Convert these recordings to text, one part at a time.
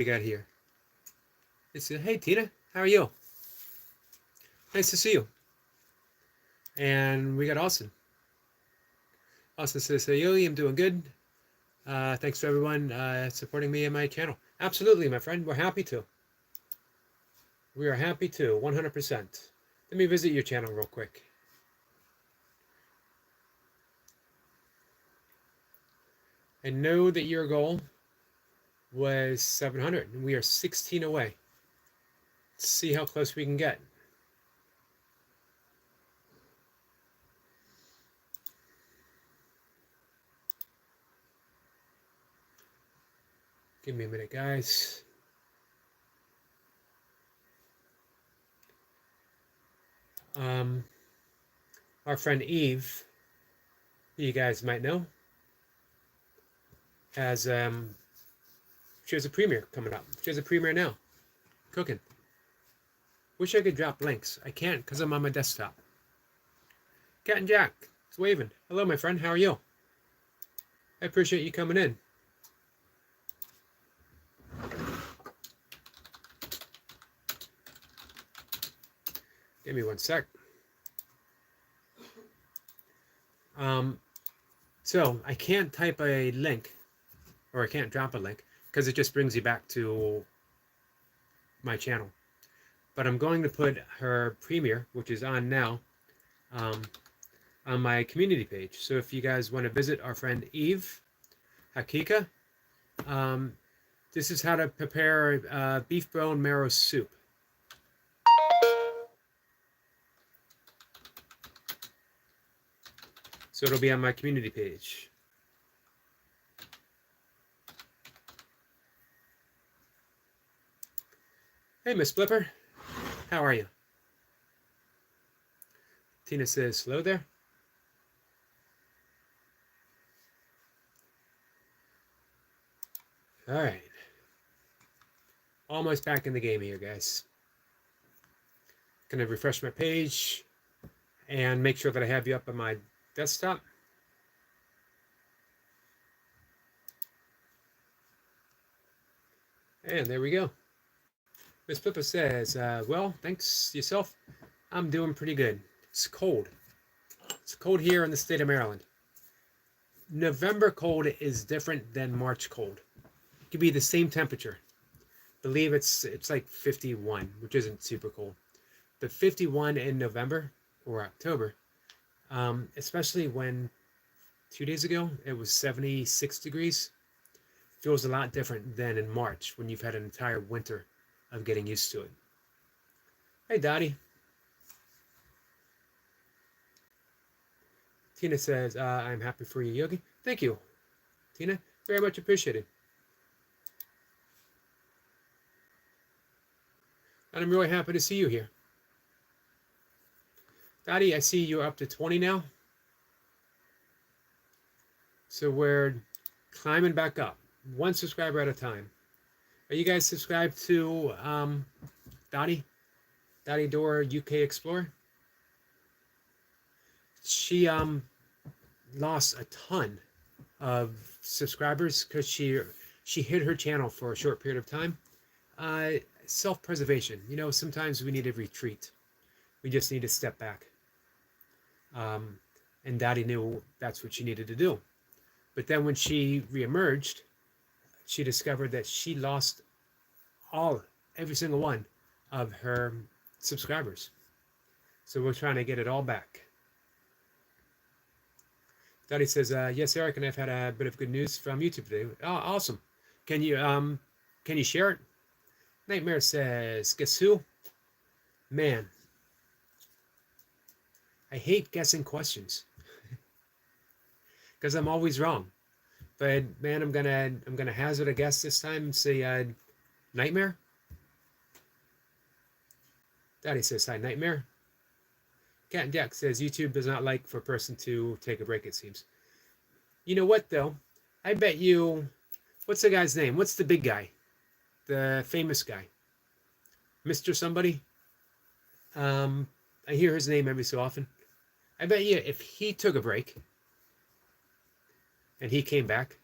we got here? Hey Tina, how are you? Nice to see you. And we got Austin. Austin says, hey, yo, I'm doing good. Thanks to everyone supporting me and my channel. Absolutely, my friend. We're happy to. We are happy to, 100%. Let me visit your channel real quick. I know that your goal was 700, and we are 16 away. Let's see how close we can get. Give me a minute, guys. Our friend Eve, who you guys might know, has she has a premiere coming up. She has a premiere now, cooking. Wish I could drop links. I can't because I'm on my desktop. Cat and Jack, it's waving. Hello, my friend. How are you? I appreciate you coming in. Give me one sec. So I can't type a link, or I can't drop a link, because it just brings you back to my channel. But I'm going to put her premiere, which is on now, on my community page. So if you guys want to visit our friend Eve Hakika, this is how to prepare beef bone marrow soup. So it'll be on my community page. Hey, Miss Flipper. How are you? Tina says, slow there. All right. Almost back in the game here, guys. Gonna refresh my page and make sure that I have you up on my desktop. And there we go. Miss Flipper says, well, thanks yourself. I'm doing pretty good. It's cold. It's cold here in the state of Maryland. November cold is different than March cold. It could be the same temperature. I believe it's like 51, which isn't super cold. But 51 in November or October, especially when 2 days ago it was 76 degrees, feels a lot different than in March when you've had an entire winter of getting used to it. Hey, Dottie. Tina says, I'm happy for you, Yogi. Thank you, Tina. Very much appreciated. And I'm really happy to see you here. Dottie, I see you're up to 20 now. So we're climbing back up, one subscriber at a time. Are you guys subscribed to Dottie Door UK Explorer? She lost a ton of subscribers because she hid her channel for a short period of time. Self-preservation. You know, sometimes we need a retreat. We just need to step back. And Dottie knew that's what she needed to do. But then when she reemerged, she discovered that she lost every single one of her subscribers. So we're trying to get it all back. Dottie says, yes, Eric, and I've had a bit of good news from YouTube today. Oh, awesome. Can you share it? Nightmare says, guess who? Man, I hate guessing questions because I'm always wrong. But man, I'm gonna hazard a guess this time and say Nightmare. Daddy says hi, Nightmare. Cat and Jack says YouTube does not like for a person to take a break, it seems. You know what though? I bet you, what's the guy's name? What's the big guy? The famous guy. Mr. Somebody? I hear his name every so often. I bet you if he took a break and he came back,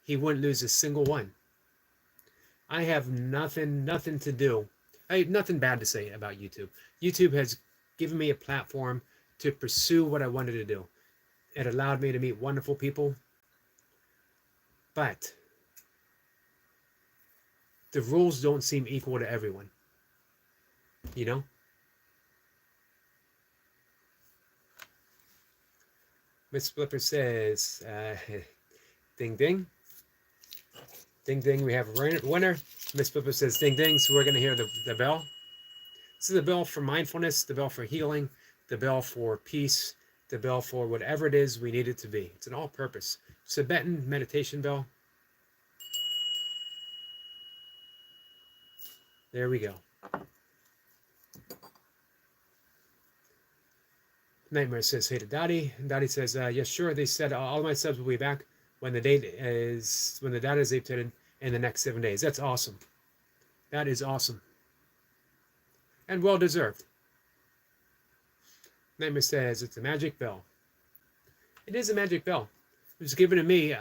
he wouldn't lose a single one. I have nothing to do. I have nothing bad to say about YouTube. YouTube has given me a platform to pursue what I wanted to do. It allowed me to meet wonderful people, but the rules don't seem equal to everyone. You know? Miss Flipper says, ding ding. Ding ding, we have a winner. Miss Flipper says, ding ding, so we're going to hear the bell. This is the bell for mindfulness, the bell for healing, the bell for peace, the bell for whatever it is we need it to be. It's an all-purpose Tibetan meditation bell. There we go. Nightmare says, hey to Dottie. And Dottie says, yes, sure. They said all my subs will be back when the data is updated in the next 7 days. That's awesome. That is awesome. And well deserved. Nightmare says, it's a magic bell. It is a magic bell. It was given to me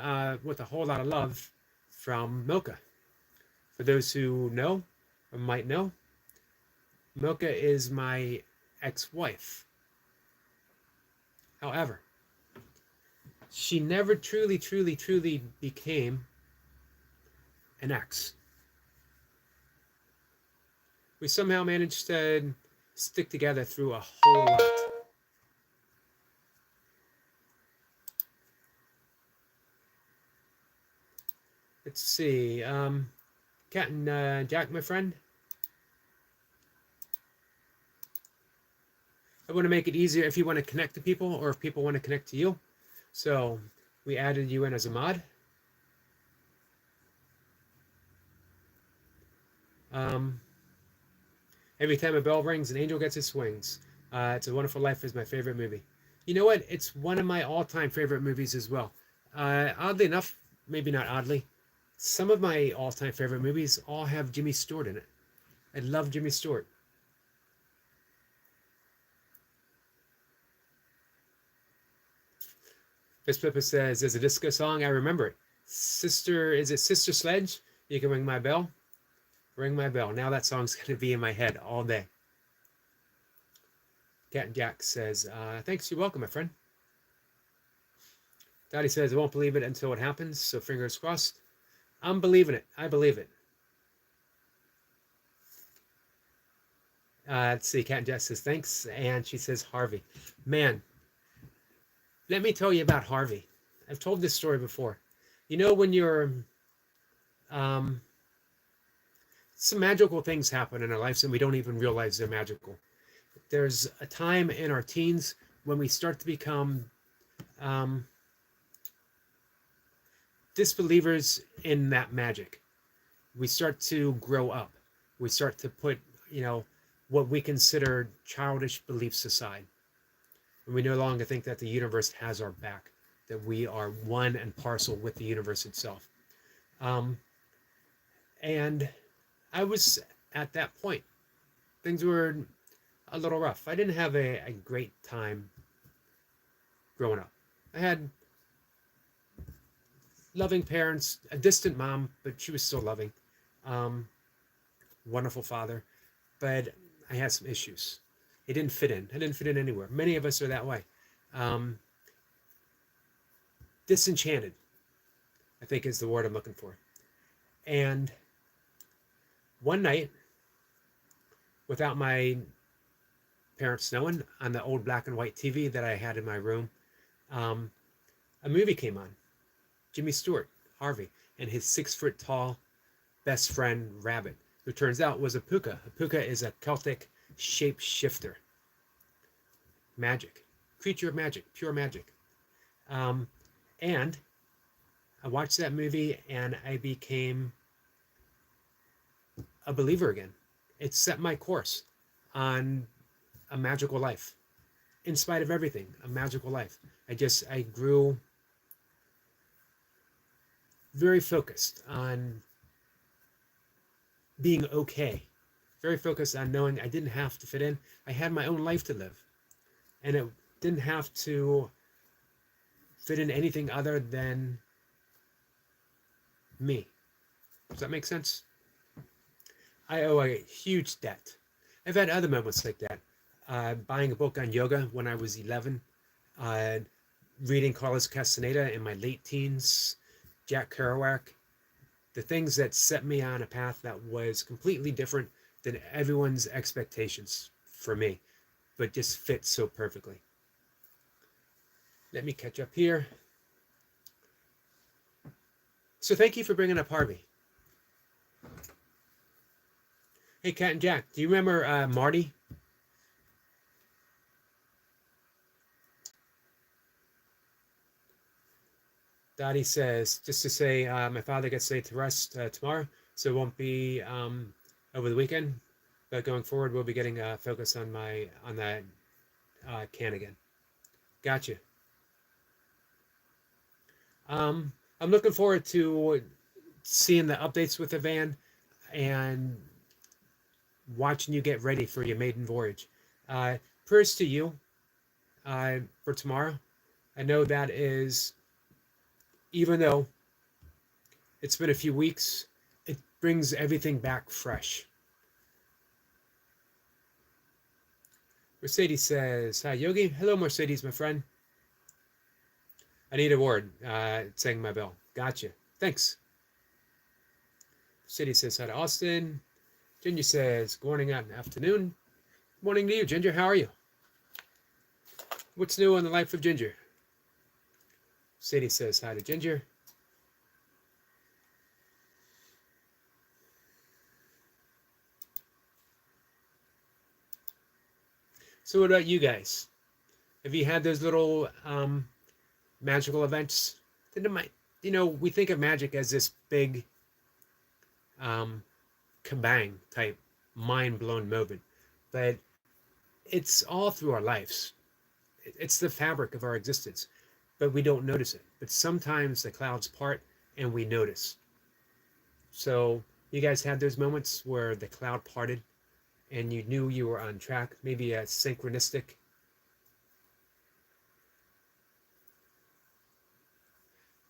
with a whole lot of love from Milka. For those who know or might know, Milka is my ex-wife. However, she never truly became an ex. We somehow managed to stick together through a whole lot. Let's see. Cat and Jack, my friend. I want to make it easier if you want to connect to people or if people want to connect to you. So we added you in as a mod. Every time a bell rings, an angel gets its wings. It's a Wonderful Life is my favorite movie. You know what? It's one of my all-time favorite movies as well. Oddly enough, maybe not oddly, some of my all-time favorite movies all have Jimmy Stewart in it. I love Jimmy Stewart. Miss Pippa says, there's a disco song, I remember it. Is it Sister Sledge? You can ring my bell. Ring my bell. Now that song's going to be in my head all day. Cat and Jack says, thanks, you're welcome, my friend. Dottie says, I won't believe it until it happens, so fingers crossed. I'm believing it. I believe it. Let's see, Cat and Jack says, thanks, and she says, Harvey. Man, let me tell you about Harvey. I've told this story before. You know, when you're, some magical things happen in our lives and we don't even realize they're magical. There's a time in our teens when we start to become disbelievers in that magic. We start to grow up. We start to put, what we consider childish beliefs aside. And we no longer think that the universe has our back, that we are one and parcel with the universe itself. And I was at that point. Things were a little rough. I didn't have a great time growing up. I had loving parents, a distant mom, but she was still loving. Wonderful father. But I had some issues. It didn't fit in. I didn't fit in anywhere. Many of us are that way. Disenchanted, I think is the word I'm looking for. And one night, without my parents knowing, on the old black and white TV that I had in my room, a movie came on. Jimmy Stewart, Harvey, and his 6-foot-tall best friend, Rabbit, who turns out was a puka. A puka is a Celtic shapeshifter. Magic. Creature of magic. Pure magic. And I watched that movie and I became a believer again. It set my course on a magical life. In spite of everything, a magical life. I grew very focused on being okay. Very focused on knowing I didn't have to fit in. I had my own life to live. And it didn't have to fit in anything other than me. Does that make sense? I owe a huge debt. I've had other moments like that. Buying a book on yoga when I was 11, uh, reading Carlos Castaneda in my late teens, Jack Kerouac, the things that set me on a path that was completely different than everyone's expectations for me, but just fit so perfectly. Let me catch up here. So thank you for bringing up Harvey. Hey, Cat and Jack, do you remember Marty? Dottie says, just to say, my father gets laid to rest tomorrow, so it won't be over the weekend. But going forward, we'll be getting focus on that can again. Gotcha. I'm looking forward to seeing the updates with the van and watching you get ready for your maiden voyage. Prayers to you for tomorrow. I know that is, even though it's been a few weeks, it brings everything back fresh. Mercedes says, hi, Yogi. Hello, Mercedes, my friend. I need a word. Saying my bell. Gotcha. Thanks. Mercedes says, hi to Austin. Ginger says, good morning and afternoon. Morning to you, Ginger. How are you? What's new on the life of Ginger? Sadie says hi to Ginger. So what about you guys? Have you had those little magical events? We think of magic as this big kabang type mind-blown moment, but it's all through our lives. It's the fabric of our existence, but we don't notice it. But sometimes the clouds part and we notice. So you guys had those moments where the cloud parted and you knew you were on track, maybe a synchronistic.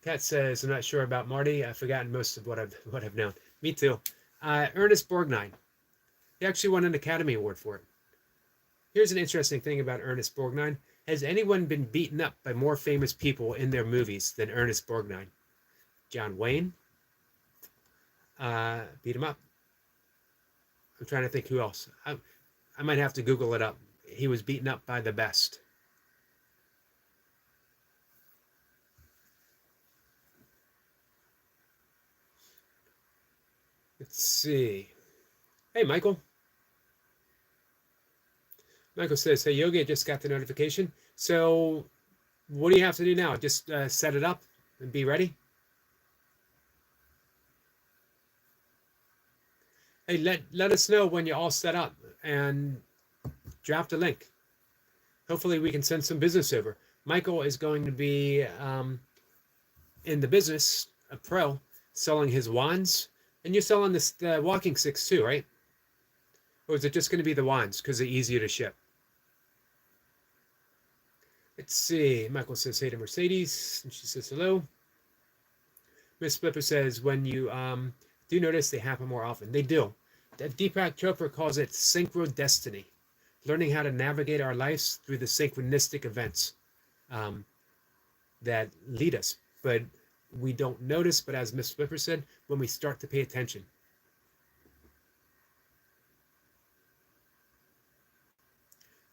Kat says, I'm not sure about Marty. I've forgotten most of what I've known. Me too. Ernest Borgnine. He actually won an Academy Award for it. Here's an interesting thing about Ernest Borgnine. Has anyone been beaten up by more famous people in their movies than Ernest Borgnine? John Wayne beat him up. I'm trying to think who else. I might have to Google it up. He was beaten up by the best. Let's see. Hey, Michael. Michael says, hey, Yogi, I just got the notification. So what do you have to do now? Just set it up and be ready? Hey, let us know when you're all set up and drop the link. Hopefully we can send some business over. Michael is going to be in the business, a pro, selling his wands. And you're selling the walking sticks too, right? Or is it just going to be the wands because they're easier to ship? Let's see. Michael says, hey to Mercedes. And she says, hello. Miss Flipper says, when you do notice they happen more often. They do. Deepak Chopra calls it synchrodestiny. Learning how to navigate our lives through the synchronistic events that lead us. But we don't notice, but as Miss Flipper said, when we start to pay attention.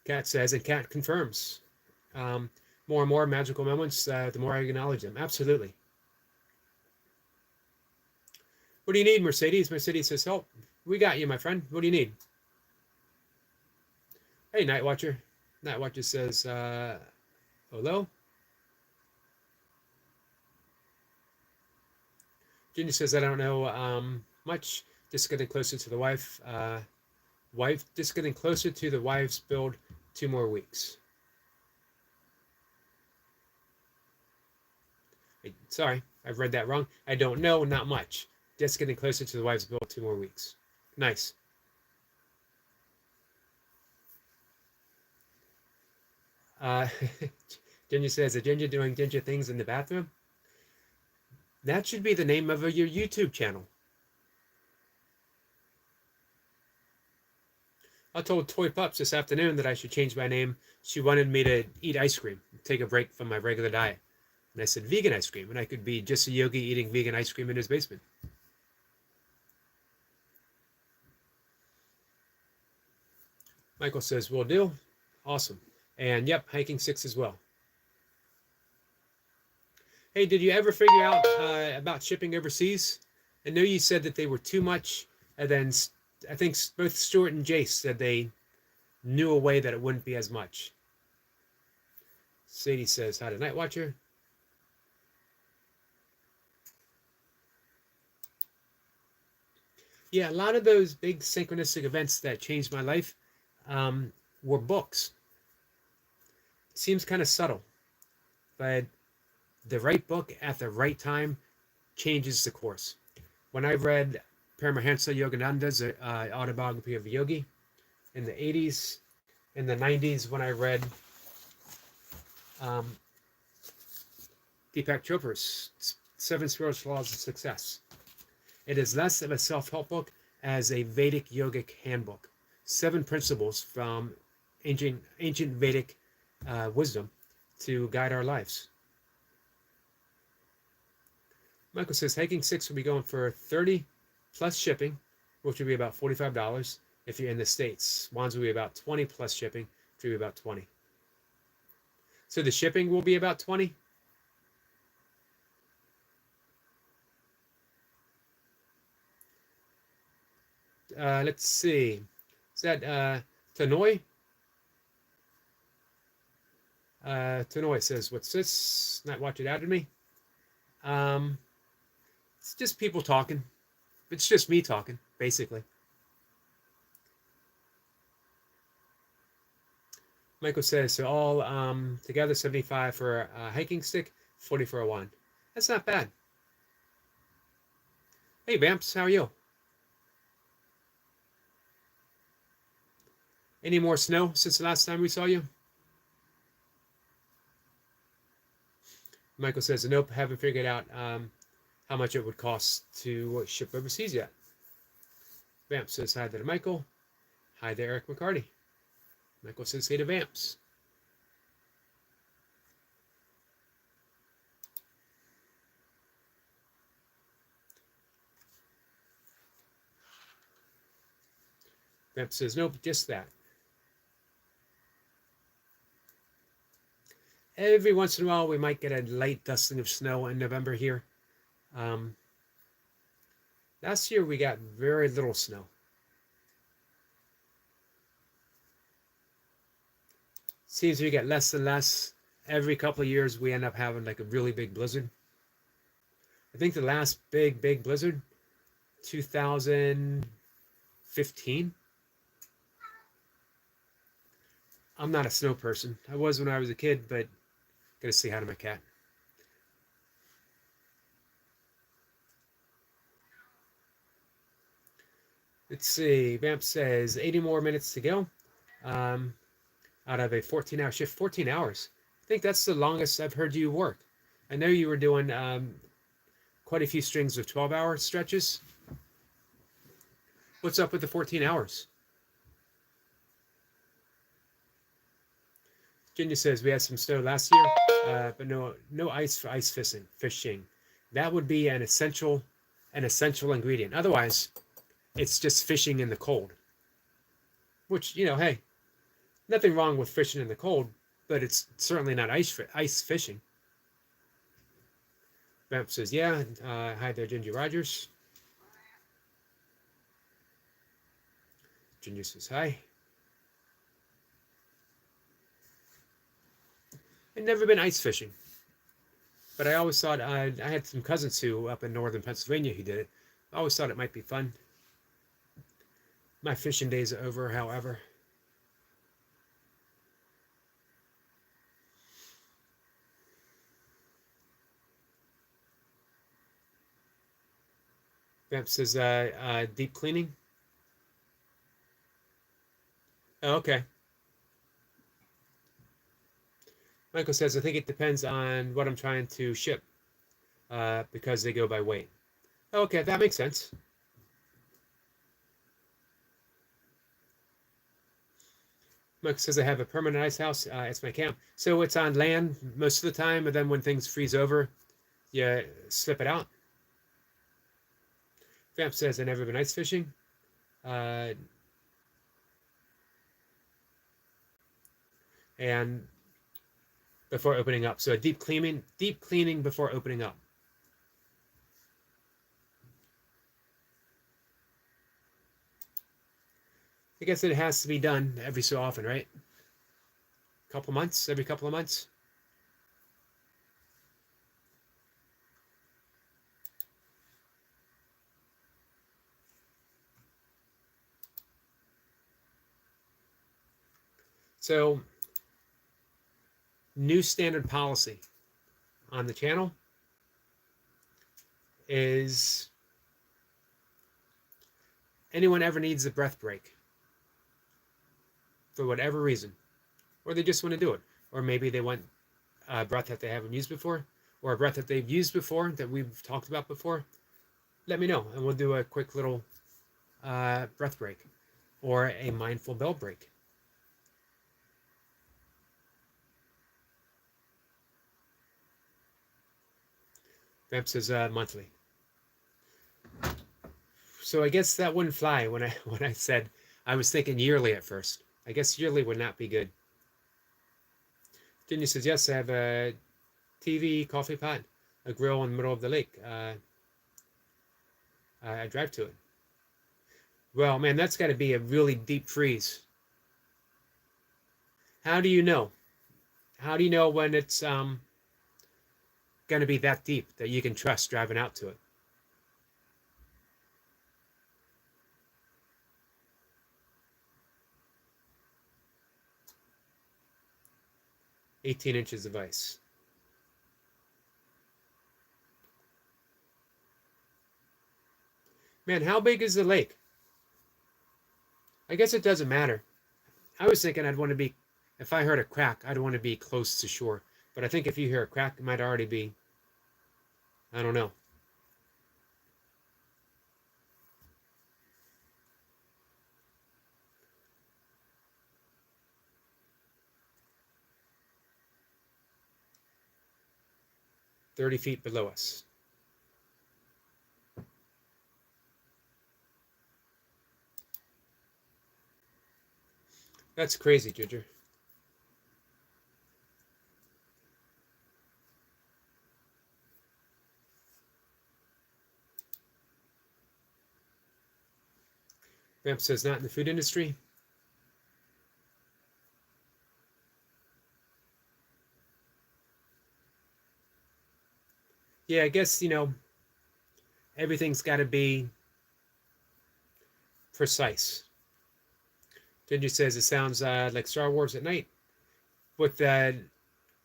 Kat says, and Kat confirms. More and more magical moments, the more I acknowledge them. Absolutely. What do you need, Mercedes? Mercedes says, help. We got you, my friend. What do you need? Hey, Night Watcher. Night Watcher says, hello. Ginger says, I don't know much. Just getting closer to the wife. Just getting closer to the wife's build 2 more weeks. Sorry, I've read that wrong. I don't know, not much. Just getting closer to the wife's build 2 more weeks. Nice. Ginger says, a Ginger doing Ginger things in the bathroom? That should be the name of your YouTube channel. I told Toy Pups this afternoon that I should change my name. She wanted me to eat ice cream, take a break from my regular diet. And I said vegan ice cream, and I could be just a yogi eating vegan ice cream in his basement. Michael says, will do. Awesome. And yep, hiking 6 as well. Hey, did you ever figure out about shipping overseas? I know you said that they were too much, and then I think both Stuart and Jace said they knew a way that it wouldn't be as much. Sadie says, hi to Night Watcher. Yeah, a lot of those big synchronistic events that changed my life were books. It seems kind of subtle, but the right book at the right time changes the course. When I read Paramahansa Yogananda's autobiography of a yogi in the 80s, in the 90s, when I read Deepak Chopra's 7 Spiritual Laws of Success, it is less of a self-help book as a Vedic yogic handbook. 7 principles from ancient Vedic wisdom to guide our lives. Michael says hiking 6 will be going for 30 plus shipping, which will be about $45 if you're in the States. Wands will be about 20 plus shipping, which will be about 20. So the shipping will be about 20. Let's see. Is that Tanoi? Tanoi says, what's this? Not watch it out at me. It's just people talking. It's just me talking, basically. Michael says, so all together 75 for a hiking stick, 40 for a wand. That's not bad. Hey, Vamps, how are you? Any more snow since the last time we saw you? Michael says, nope, haven't figured out how much it would cost to ship overseas yet. Vamps says hi there to Michael. Hi there, Eric McCarty. Michael says hey to Vamps. Vamps says nope, just that. Every once in a while, we might get a light dusting of snow in November here. Last year, we got very little snow. Seems we get less and less. Every couple of years, we end up having like a really big blizzard. I think the last big blizzard, 2015. I'm not a snow person. I was when I was a kid, but gotta say hi to my cat. Let's see. Vamp says 80 more minutes to go out of a 14-hour shift. 14 hours. I think that's the longest I've heard you work. I know you were doing quite a few strings of 12-hour stretches. What's up with the 14 hours? Virginia says we had some snow last year, but no ice for ice fishing. That would be an essential ingredient. Otherwise, it's just fishing in the cold. Which, you know, hey, nothing wrong with fishing in the cold, but it's certainly not ice fishing. Vamp says, yeah. Hi there, Ginger Rogers. Ginger says hi. I'd never been ice fishing, but I always thought I had some cousins who up in northern Pennsylvania who did it. I always thought it might be fun. My fishing days are over, however. Vamp says deep cleaning. Oh, okay. Michael says, I think it depends on what I'm trying to ship because they go by weight. Okay, that makes sense. Mike says I have a permanent ice house. It's my camp. So it's on land most of the time, and then when things freeze over, you slip it out. Vamp says I've never been ice fishing. And before opening up. So a deep cleaning before opening up. I guess it has to be done every so often, right? Couple months, every couple of months. So, new standard policy on the channel is anyone ever needs a breath break for whatever reason, or they just want to do it, or maybe they want a breath that they haven't used before, or a breath that they've used before that we've talked about before, let me know and we'll do a quick little breath break or a mindful bell break. Vamp says monthly. So I guess that wouldn't fly when I said I was thinking yearly at first. I guess yearly would not be good. Virginia says yes. I have a TV, coffee pot, a grill in the middle of the lake. I drive to it. Well, man, that's got to be a really deep freeze. How do you know? How do you know when it's going to be that deep that you can trust driving out to it? "18 inches of ice." Man, how big is the lake? I guess it doesn't matter. I was thinking I'd want to be, if I heard a crack, I'd want to be close to shore. But I think if you hear a crack, it might already be, I don't know. "30 feet below us." That's crazy, Ginger. Vamp says not in the food industry. Yeah, I guess, everything's got to be precise. Ginger says it sounds like Star Wars at night with the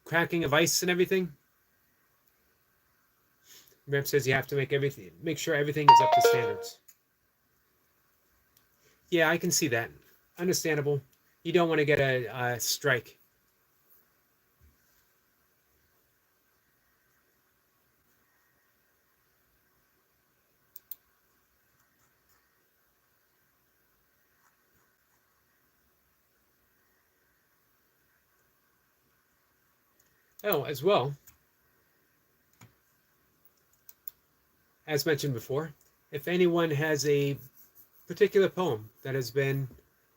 cracking of ice and everything. Vamp says you have to make sure everything is up to standards. Yeah, I can see that. Understandable. You don't want to get a strike. Oh, as well, as mentioned before, if anyone has a particular poem that has been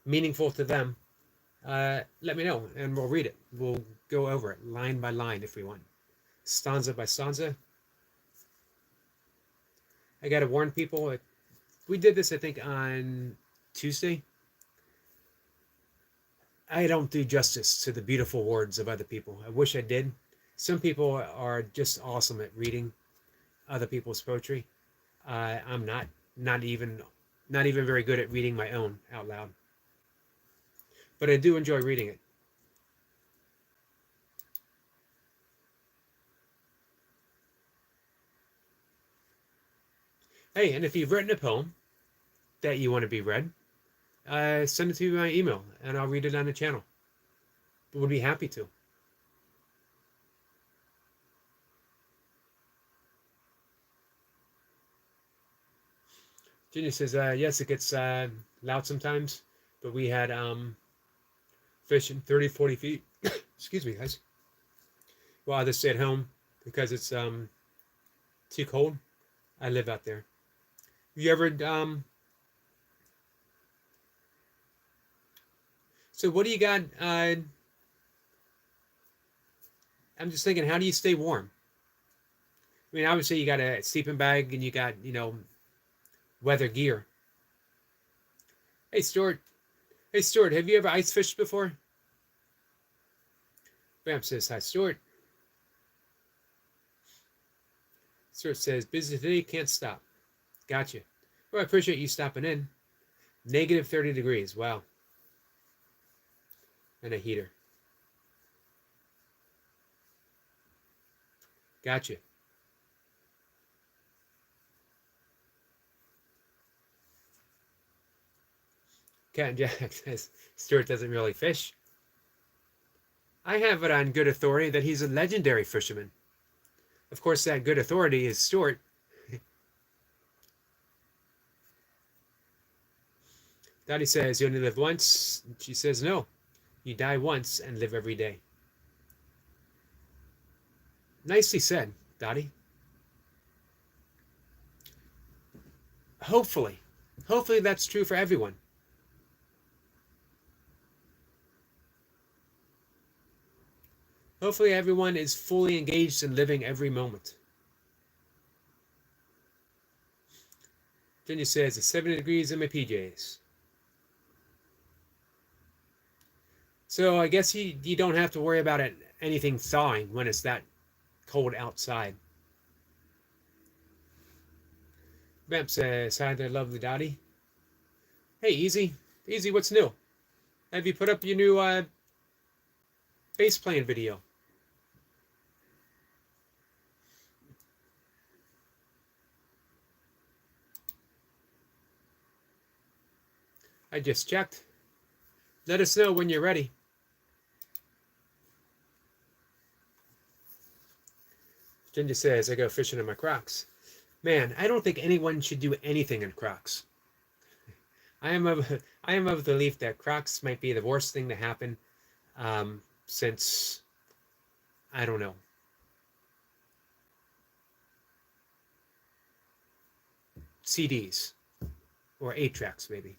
meaningful to them, let me know and we'll read it. We'll go over it line by line if we want, stanza by stanza. I got to warn people, we did this, I think, on Tuesday. I don't do justice to the beautiful words of other people. I wish I did. Some people are just awesome at reading other people's poetry. I'm not even very good at reading my own out loud, but I do enjoy reading it. Hey, and if you've written a poem that you want to be read, send it to my email and I'll read it on the channel. Would be happy to. Ginny says, yes, it gets loud sometimes, but we had fishing 30, 40 feet. Excuse me, guys. Well, I just stay at home because it's too cold. I live out there. You ever so what do you got? I'm just thinking, how do you stay warm? I mean, obviously you got a sleeping bag and you got, weather gear. Hey Stuart. Hey Stuart, have you ever ice fished before? Bam says hi, Stuart. Stuart says, busy today, can't stop. Gotcha. Well, I appreciate you stopping in. Negative 30 degrees. Wow. And a heater. Gotcha. Cat and Jack says, Stuart doesn't really fish. I have it on good authority that he's a legendary fisherman. Of course, that good authority is Stuart. Dottie says, you only live once. She says, no. You die once and live every day. Nicely said, Dottie. Hopefully that's true for everyone. Hopefully everyone is fully engaged in living every moment. Jenny says it's 70 degrees in my PJs. So I guess you don't have to worry about anything thawing when it's that cold outside. Vamp says, hi there, lovely Dottie. Hey, Easy. Easy, what's new? Have you put up your new bass playing video? I just checked. Let us know when you're ready. Ginger says, I go fishing in my Crocs. Man, I don't think anyone should do anything in Crocs. I am of the belief that Crocs might be the worst thing to happen since, I don't know, CDs or 8-tracks maybe.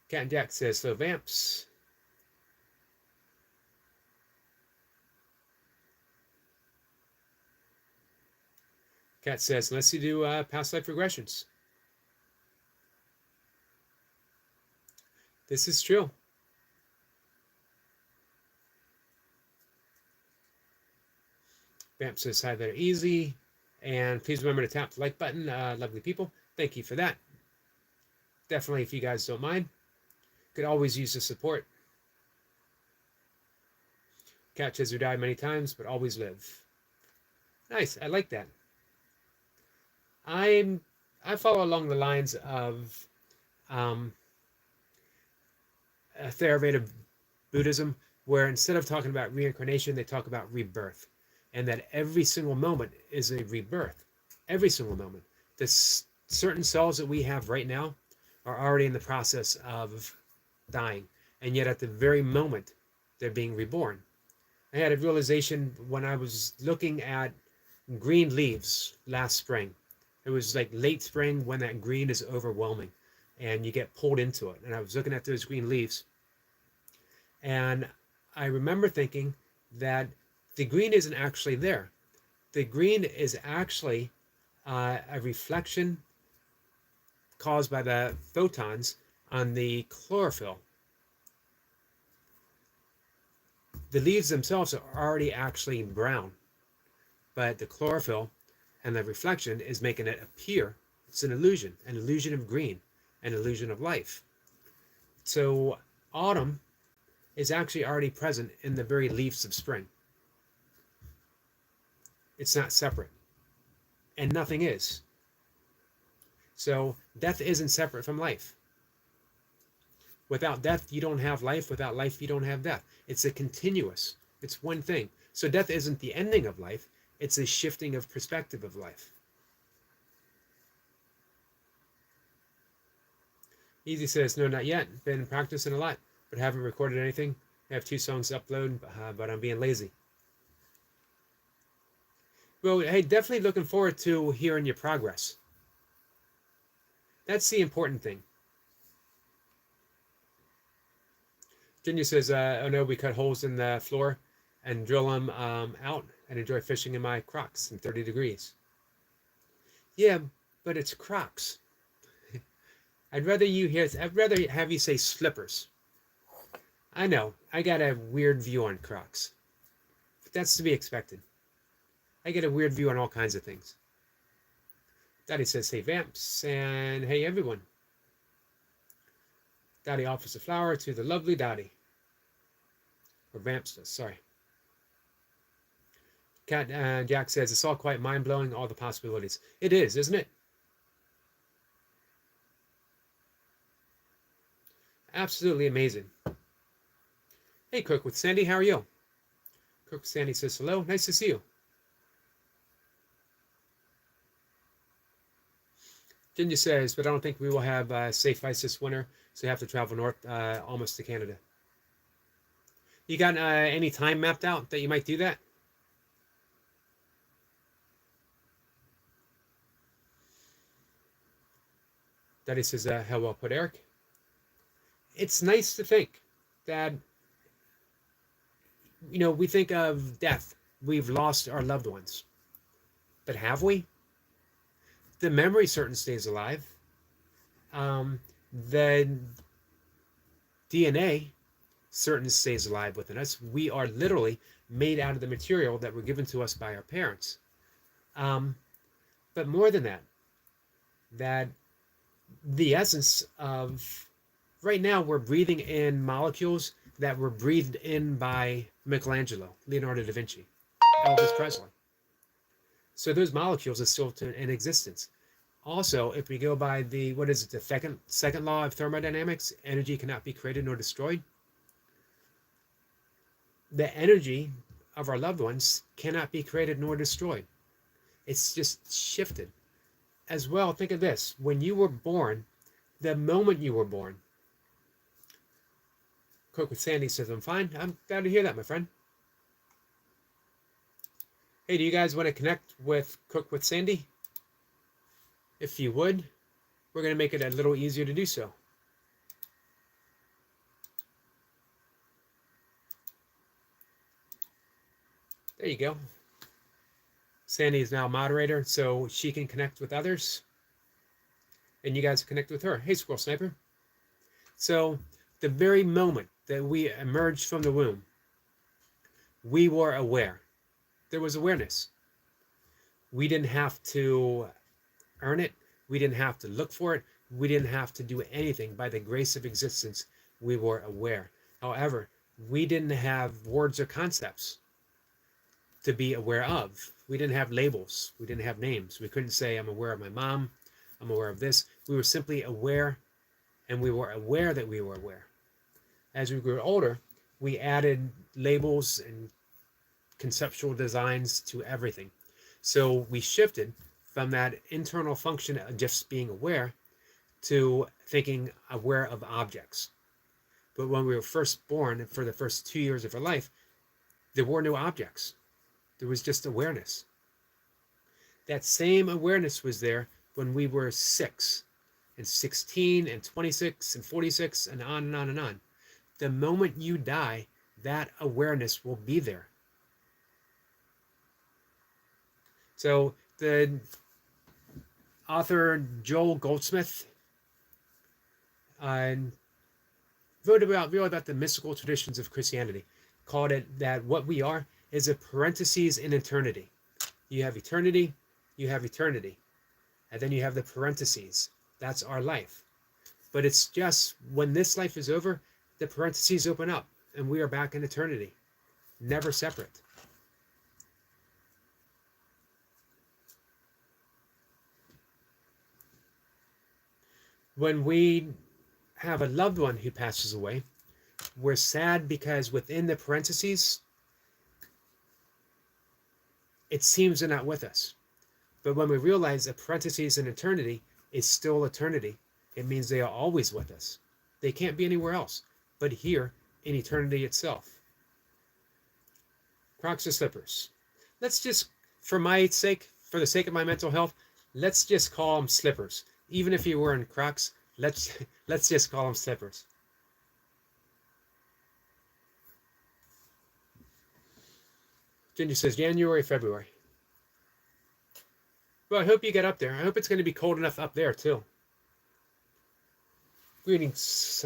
Cat and Jack says, so Vamps. Cat says, unless you do past life regressions. This is true. Vamp says, hi there, Easy. And please remember to tap the like button, lovely people. Thank you for that. Definitely, if you guys don't mind, could always use the support. Cat says, who died many times, but always live. Nice, I like that. I follow along the lines of Theravada Buddhism, where instead of talking about reincarnation, they talk about rebirth, and that every single moment is a rebirth. Every single moment. The certain cells that we have right now are already in the process of dying, and yet at the very moment they're being reborn. I had a realization when I was looking at green leaves last spring. It was like late spring when that green is overwhelming and you get pulled into it. And I was looking at those green leaves, and I remember thinking that the green isn't actually there. The green is actually a reflection caused by the photons on the chlorophyll. The leaves themselves are already actually brown, but the chlorophyll and the reflection is making it appear. It's an illusion of green, an illusion of life. So autumn is actually already present in the very leaves of spring. It's not separate, and nothing is. So death isn't separate from life. Without death, you don't have life. Without life, you don't have death. It's a continuous. It's one thing. So death isn't the ending of life. It's a shifting of perspective of life. Easy says, no, not yet. Been practicing a lot, but haven't recorded anything. I have 2 songs to upload, but I'm being lazy. Well, hey, definitely looking forward to hearing your progress. That's the important thing. Junior says, oh no, we cut holes in the floor and drill them out and enjoy fishing in my Crocs in 30 degrees. Yeah, but it's Crocs. I'd rather have you say slippers. I know, I got a weird view on Crocs. But that's to be expected. I get a weird view on all kinds of things. Daddy says, hey Vamps, and hey everyone. Daddy offers a flower to the lovely Daddy. Or Vamps does, sorry. Cat Jack says, it's all quite mind-blowing, all the possibilities. It is, isn't it? Absolutely amazing. Hey, Cook with Sandy, how are you? Cook with Sandy says, hello, nice to see you. Ginger says, but I don't think we will have safe ice this winter, so you have to travel north almost to Canada. You got any time mapped out that you might do that? Daddy says, how well put, Eric. It's nice to think that, you know, we think of death. We've lost our loved ones. But have we? The memory certain stays alive. The DNA certain stays alive within us. We are literally made out of the material that were given to us by our parents. But more than that, that the essence of right now we're breathing in molecules that were breathed in by Michelangelo, Leonardo da Vinci, Elvis Presley. So those molecules are still in existence. Also, if we go by the, what is it, the second law of thermodynamics, energy cannot be created nor destroyed. The energy of our loved ones cannot be created nor destroyed. It's just shifted. As well, think of this. When you were born, the moment you were born, Cook with Sandy says, I'm fine. I'm glad to hear that, my friend. Hey, do you guys want to connect with Cook with Sandy? If you would, we're going to make it a little easier to do so. There you go. Sandy is now a moderator, so she can connect with others. And you guys connect with her. Hey, Squirrel Sniper. So the very moment that we emerged from the womb, we were aware. There was awareness. We didn't have to earn it. We didn't have to look for it. We didn't have to do anything. By the grace of existence, we were aware. However, we didn't have words or concepts to be aware of. We didn't have labels. We didn't have names. We couldn't say, I'm aware of my mom. I'm aware of this. We were simply aware, and we were aware that we were aware. As we grew older, we added labels and conceptual designs to everything. So we shifted from that internal function of just being aware to thinking aware of objects. But when we were first born, for the first 2 years of our life, there were no objects. There was just awareness. That same awareness was there when we were 6 and 16 and 26 and 46 and on and on and on. The moment you die, that awareness will be there. So the author Joel Goldsmith wrote really about the mystical traditions of Christianity, called it that what we are is a parenthesis in eternity. You have eternity, and then you have the parentheses. That's our life. But it's just when this life is over, the parentheses open up and we are back in eternity, never separate. When we have a loved one who passes away, we're sad because within the parentheses, it seems they're not with us. But when we realize that parentheses in eternity is still eternity, It means they are always with us. They can't be anywhere else but here in eternity itself. Crocs or slippers? Let's just, for my sake, for the sake of my mental health, let's just call them slippers. Even if you're wearing Crocs, let's just call them slippers. Ginger says January, February. Well, I hope you get up there. I hope it's going to be cold enough up there too. Greetings,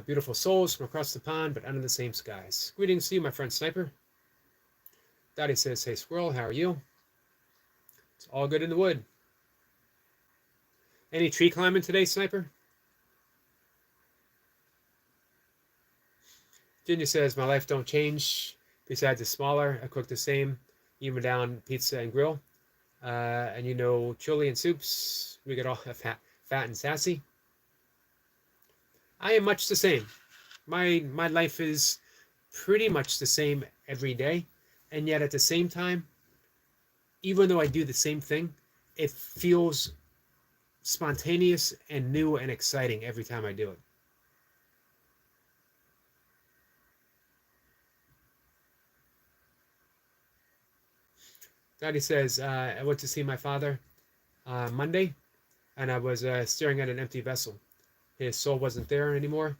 beautiful souls from across the pond, but under the same skies. Greetings to you, my friend Sniper. Dottie says, hey, Squirrel, how are you? It's all good in the wood. Any tree climbing today, Sniper? Ginger says, my life don't change. Besides it's smaller, I cook the same, even down pizza and grill. And you know, chili and soups, we get all fat and sassy. I am much the same. My life is pretty much the same every day. And yet at the same time, even though I do the same thing, it feels spontaneous and new and exciting every time I do it. Daddy says, I went to see my father Monday, and I was staring at an empty vessel. His soul wasn't there anymore.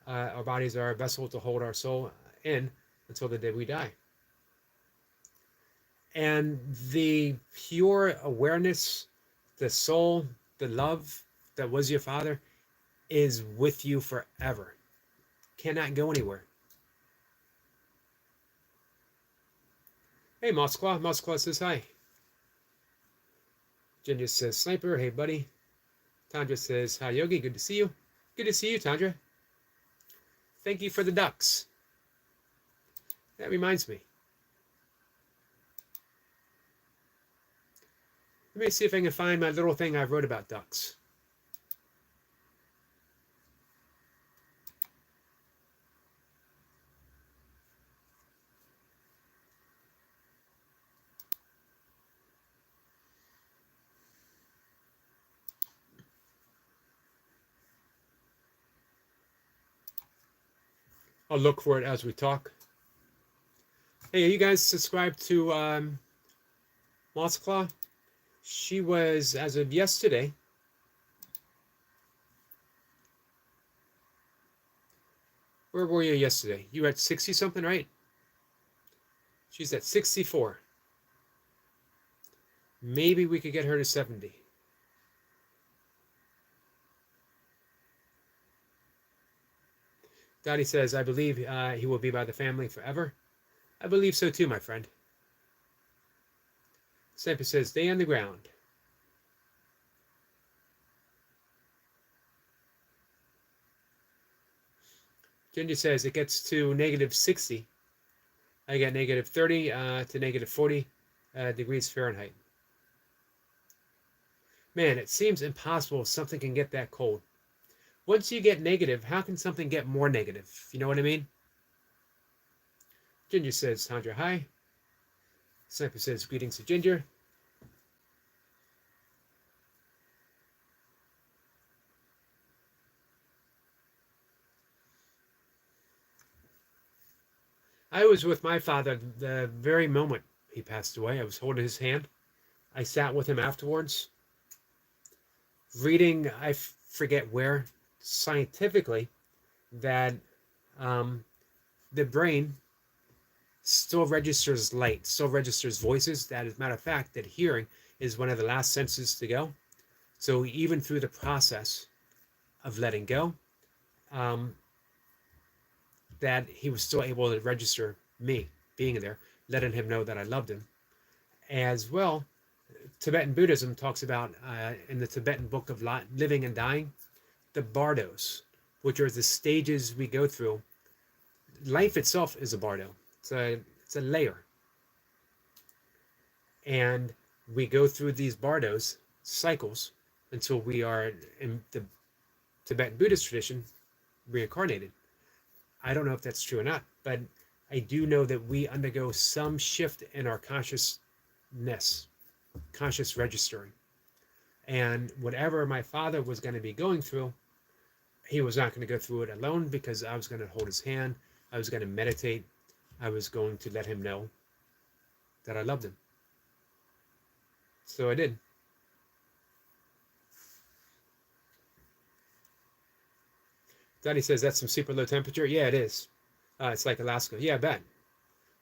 Our bodies are a vessel to hold our soul in until the day we die. And the pure awareness, the soul, the love that was your father is with you forever. Cannot go anywhere. Hey, Mossclaw. Mossclaw says hi. Ginger says, Sniper, hey, buddy. Tandra says, hi, Yogi. Good to see you. Good to see you, Tandra. Thank you for the ducks. That reminds me. Let me see if I can find my little thing I wrote about ducks. I'll look for it as we talk. Hey, are you guys subscribed to Mossclaw? She was, as of yesterday, where were you yesterday? You were at 60 something, right? She's at 64. Maybe we could get her to 70. Dottie says, I believe he will be by the family forever. I believe so too, my friend. Sniper says, stay on the ground. Ginger says, it gets to negative 60. I get negative 30 to negative 40 degrees Fahrenheit. Man, it seems impossible something can get that cold. Once you get negative, how can something get more negative? You know what I mean? Ginger says, Tandra, hi. Sniper says, greetings to Ginger. I was with my father the very moment he passed away. I was holding his hand. I sat with him afterwards, reading, I forget where, scientifically, that the brain still registers light, still registers voices. That, as a matter of fact, that hearing is one of the last senses to go. So even through the process of letting go, that he was still able to register me being there, letting him know that I loved him. As well, Tibetan Buddhism talks about, in the Tibetan book of living and dying, the bardos, which are the stages we go through. Life itself is a bardo. It's a layer. And we go through these bardos, cycles, until we are, in the Tibetan Buddhist tradition, reincarnated. I don't know if that's true or not, but I do know that we undergo some shift in our consciousness, conscious registering. And whatever my father was going to be going through, he was not going to go through it alone, because I was going to hold his hand. I was going to meditate. I was going to let him know that I loved him. So I did. Donnie says, that's some super low temperature. Yeah, it is. It's like Alaska. Yeah, I bet.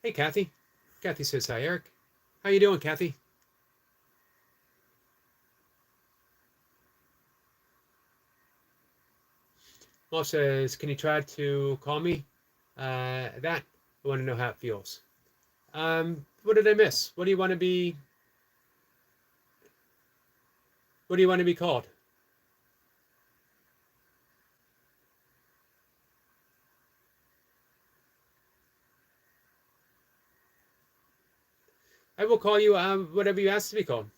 Hey, Kathy. Kathy says, hi, Eric. How you doing, Kathy? Paul says, can you try to call me? That. I want to know how it feels. What did I miss? What do you want to be? What do you want to be called? I will call you whatever you ask to be called.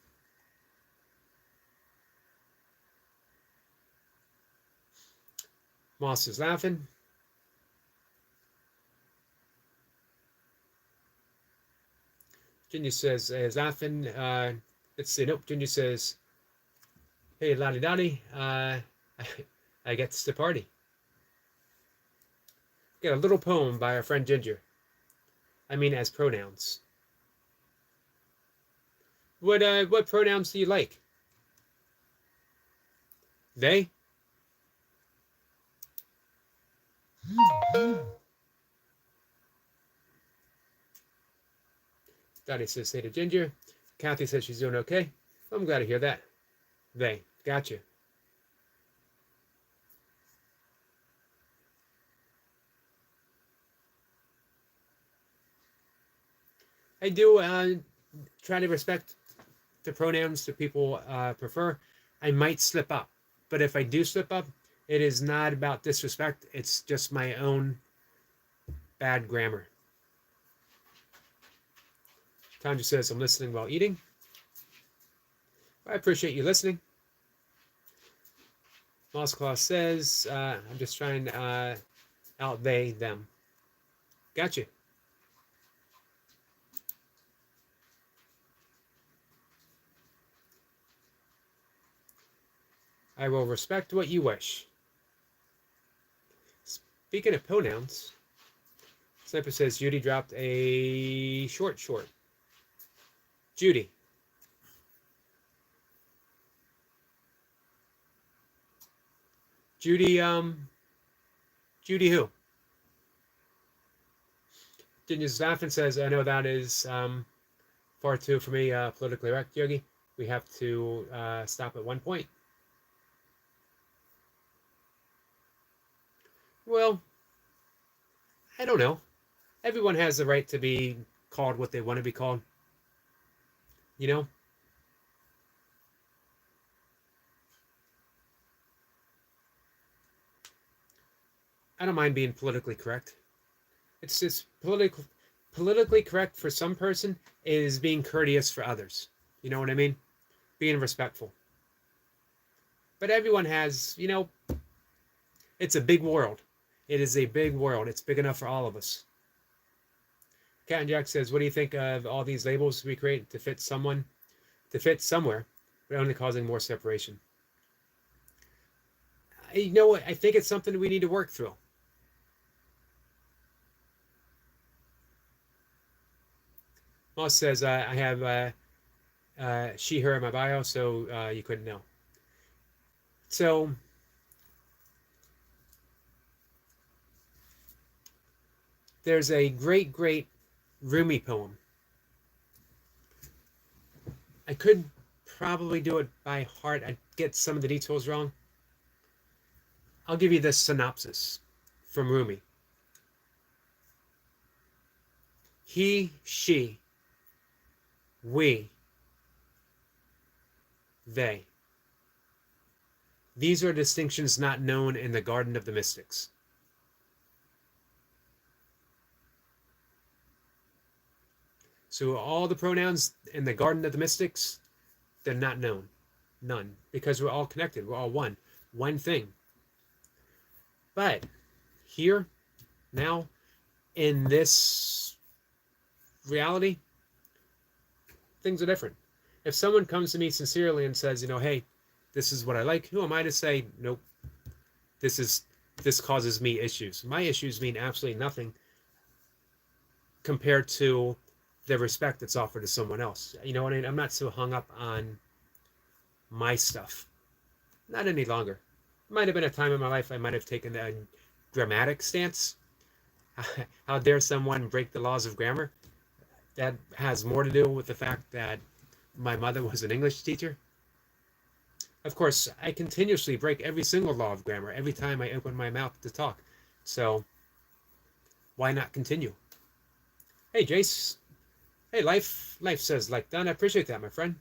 Moss is laughing. Ginger says, is laughing. Let's see. Nope. Ginger says, hey, Lottie Dottie. I get to party. Get a little poem by our friend Ginger. I mean, as pronouns. What pronouns do you like? They? Dottie says, hey to Ginger. Kathy says she's doing okay. I'm glad to hear that. They. Gotcha. I do try to respect the pronouns that people prefer. I might slip up. But if I do slip up, it is not about disrespect. It's just my own bad grammar. Tanja says, I'm listening while eating. I appreciate you listening. Mossclaw says, I'm just trying out they, them. Gotcha. I will respect what you wish. Speaking of pronouns, Sniper says Judy dropped a short. Judy. Judy who? Ginger Zaffin says, I know that is far too, for me, politically correct, Yogi. We have to stop at one point. Well, I don't know. Everyone has the right to be called what they want to be called. You know? I don't mind being politically correct. It's just politically correct for some person is being courteous for others. You know what I mean? Being respectful. But everyone has, you know, it's a big world. It is a big world. It's big enough for all of us. Cat and Jack says, what do you think of all these labels we create to fit someone, to fit somewhere, but only causing more separation? You know what? I think it's something we need to work through. Moss says, I have she, her in my bio, so you couldn't know. So, there's a great Rumi poem. I could probably do it by heart. I'd get some of the details wrong. I'll give you this synopsis from Rumi. He, she, we, they. These are distinctions not known in the Garden of the Mystics. So all the pronouns in the Garden of the Mystics, they're not known. None. Because we're all connected. We're all one. One thing. But here, now, in this reality, things are different. If someone comes to me sincerely and says, you know, hey, This is what I like. Who am I to say, nope, this causes me issues? My issues mean absolutely nothing compared to the respect that's offered to someone else. You know what I mean? I'm not so hung up on my stuff. Not any longer. Might have been a time in my life I might have taken a dramatic stance. How dare someone break the laws of grammar? That has more to do with the fact that my mother was an English teacher. Of course, I continuously break every single law of grammar every time I open my mouth to talk. So, why not continue? Hey, Jace. Hey, Life says like done. I appreciate that, my friend.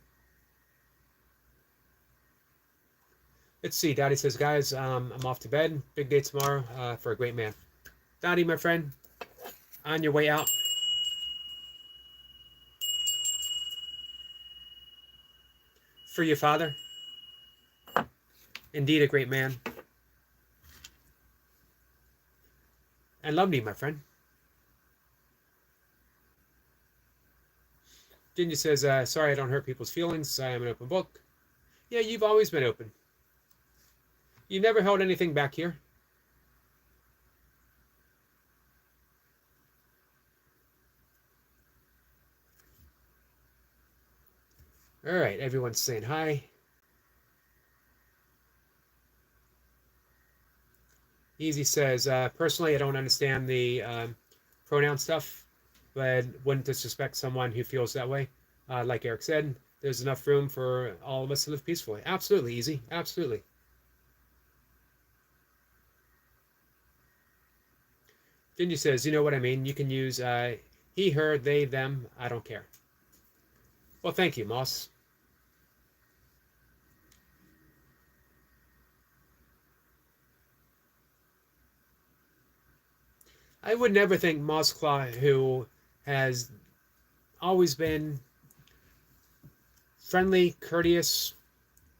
Let's see. Daddy says, guys, I'm off to bed. Big day tomorrow for a great man. Daddy, my friend, on your way out. For your father. Indeed, a great man. And lovely, my friend. Ginger says, sorry I don't hurt people's feelings. I am an open book. Yeah, you've always been open. You've never held anything back here. All right, everyone's saying hi. Easy says, personally, I don't understand the pronoun stuff, but wouldn't disrespect someone who feels that way. Like Eric said, there's enough room for all of us to live peacefully. Absolutely, Easy. Absolutely. Ginger says, you know what I mean? You can use he, her, they, them. I don't care. Well, thank you, Moss. I would never think Mossclaw, who has always been friendly, courteous,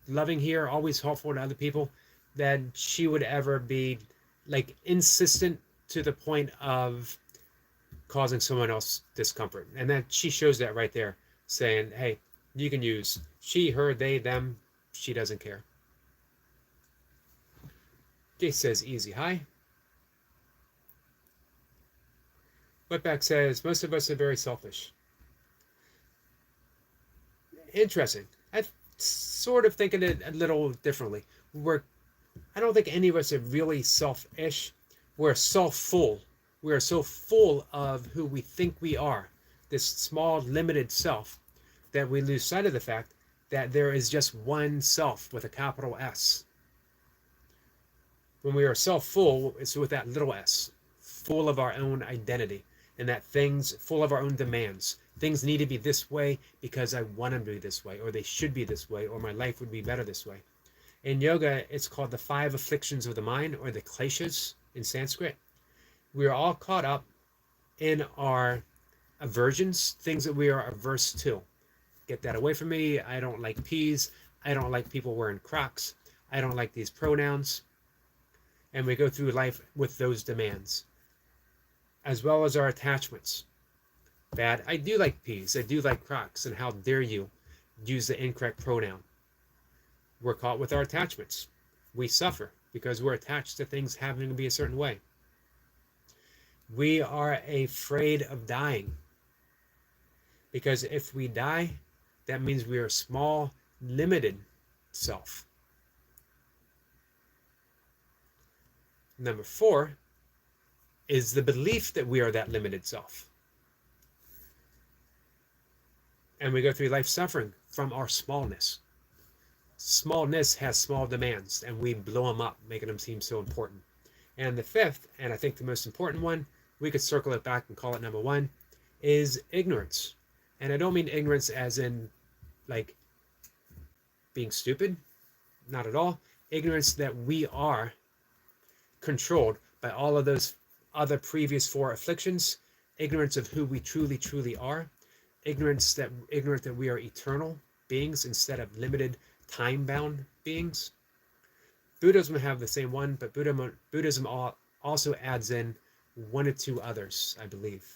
loving here, always helpful to other people, that she would ever be like insistent to the point of causing someone else discomfort. And that she shows that right there, saying, hey, you can use she, her, they, them. She doesn't care. Jay says easy. Hi. Wetback says, most of us are very selfish. Interesting. I sort of thinking it a little differently. I don't think any of us are really selfish. We're self-full. We are so full of who we think we are, this small, limited self, that we lose sight of the fact that there is just one self with a capital S. When we are self-full, it's with that little s, full of our own identity, and that things, full of our own demands. Things need to be this way because I want them to be this way, or they should be this way, or my life would be better this way. In yoga, it's called the 5 afflictions of the mind, or the kleshas in Sanskrit. We are all caught up in our aversions, things that we are averse to. Get that away from me. I don't like peas. I don't like people wearing Crocs. I don't like these pronouns. And we go through life with those demands, as well as our attachments. Bad. I do like peas. I do like Crocs. And how dare you use the incorrect pronoun? We're caught with our attachments. We suffer because we're attached to things having to be a certain way. We are afraid of dying, because if we die, that means we are a small, limited self. Number 4 is the belief that we are that limited self. And we go through life suffering from our smallness. Smallness has small demands, and we blow them up, making them seem so important. And the 5th, and I think the most important one, we could circle it back and call it number 1, is ignorance. And I don't mean ignorance as in like being stupid. Not at all. Ignorance that we are controlled by all of those other previous 4 afflictions. Ignorance of who we truly, truly are. Ignorant that we are eternal beings instead of limited, time-bound beings. Buddhism have the same one, but Buddhism also adds in 1 or 2 others, I believe.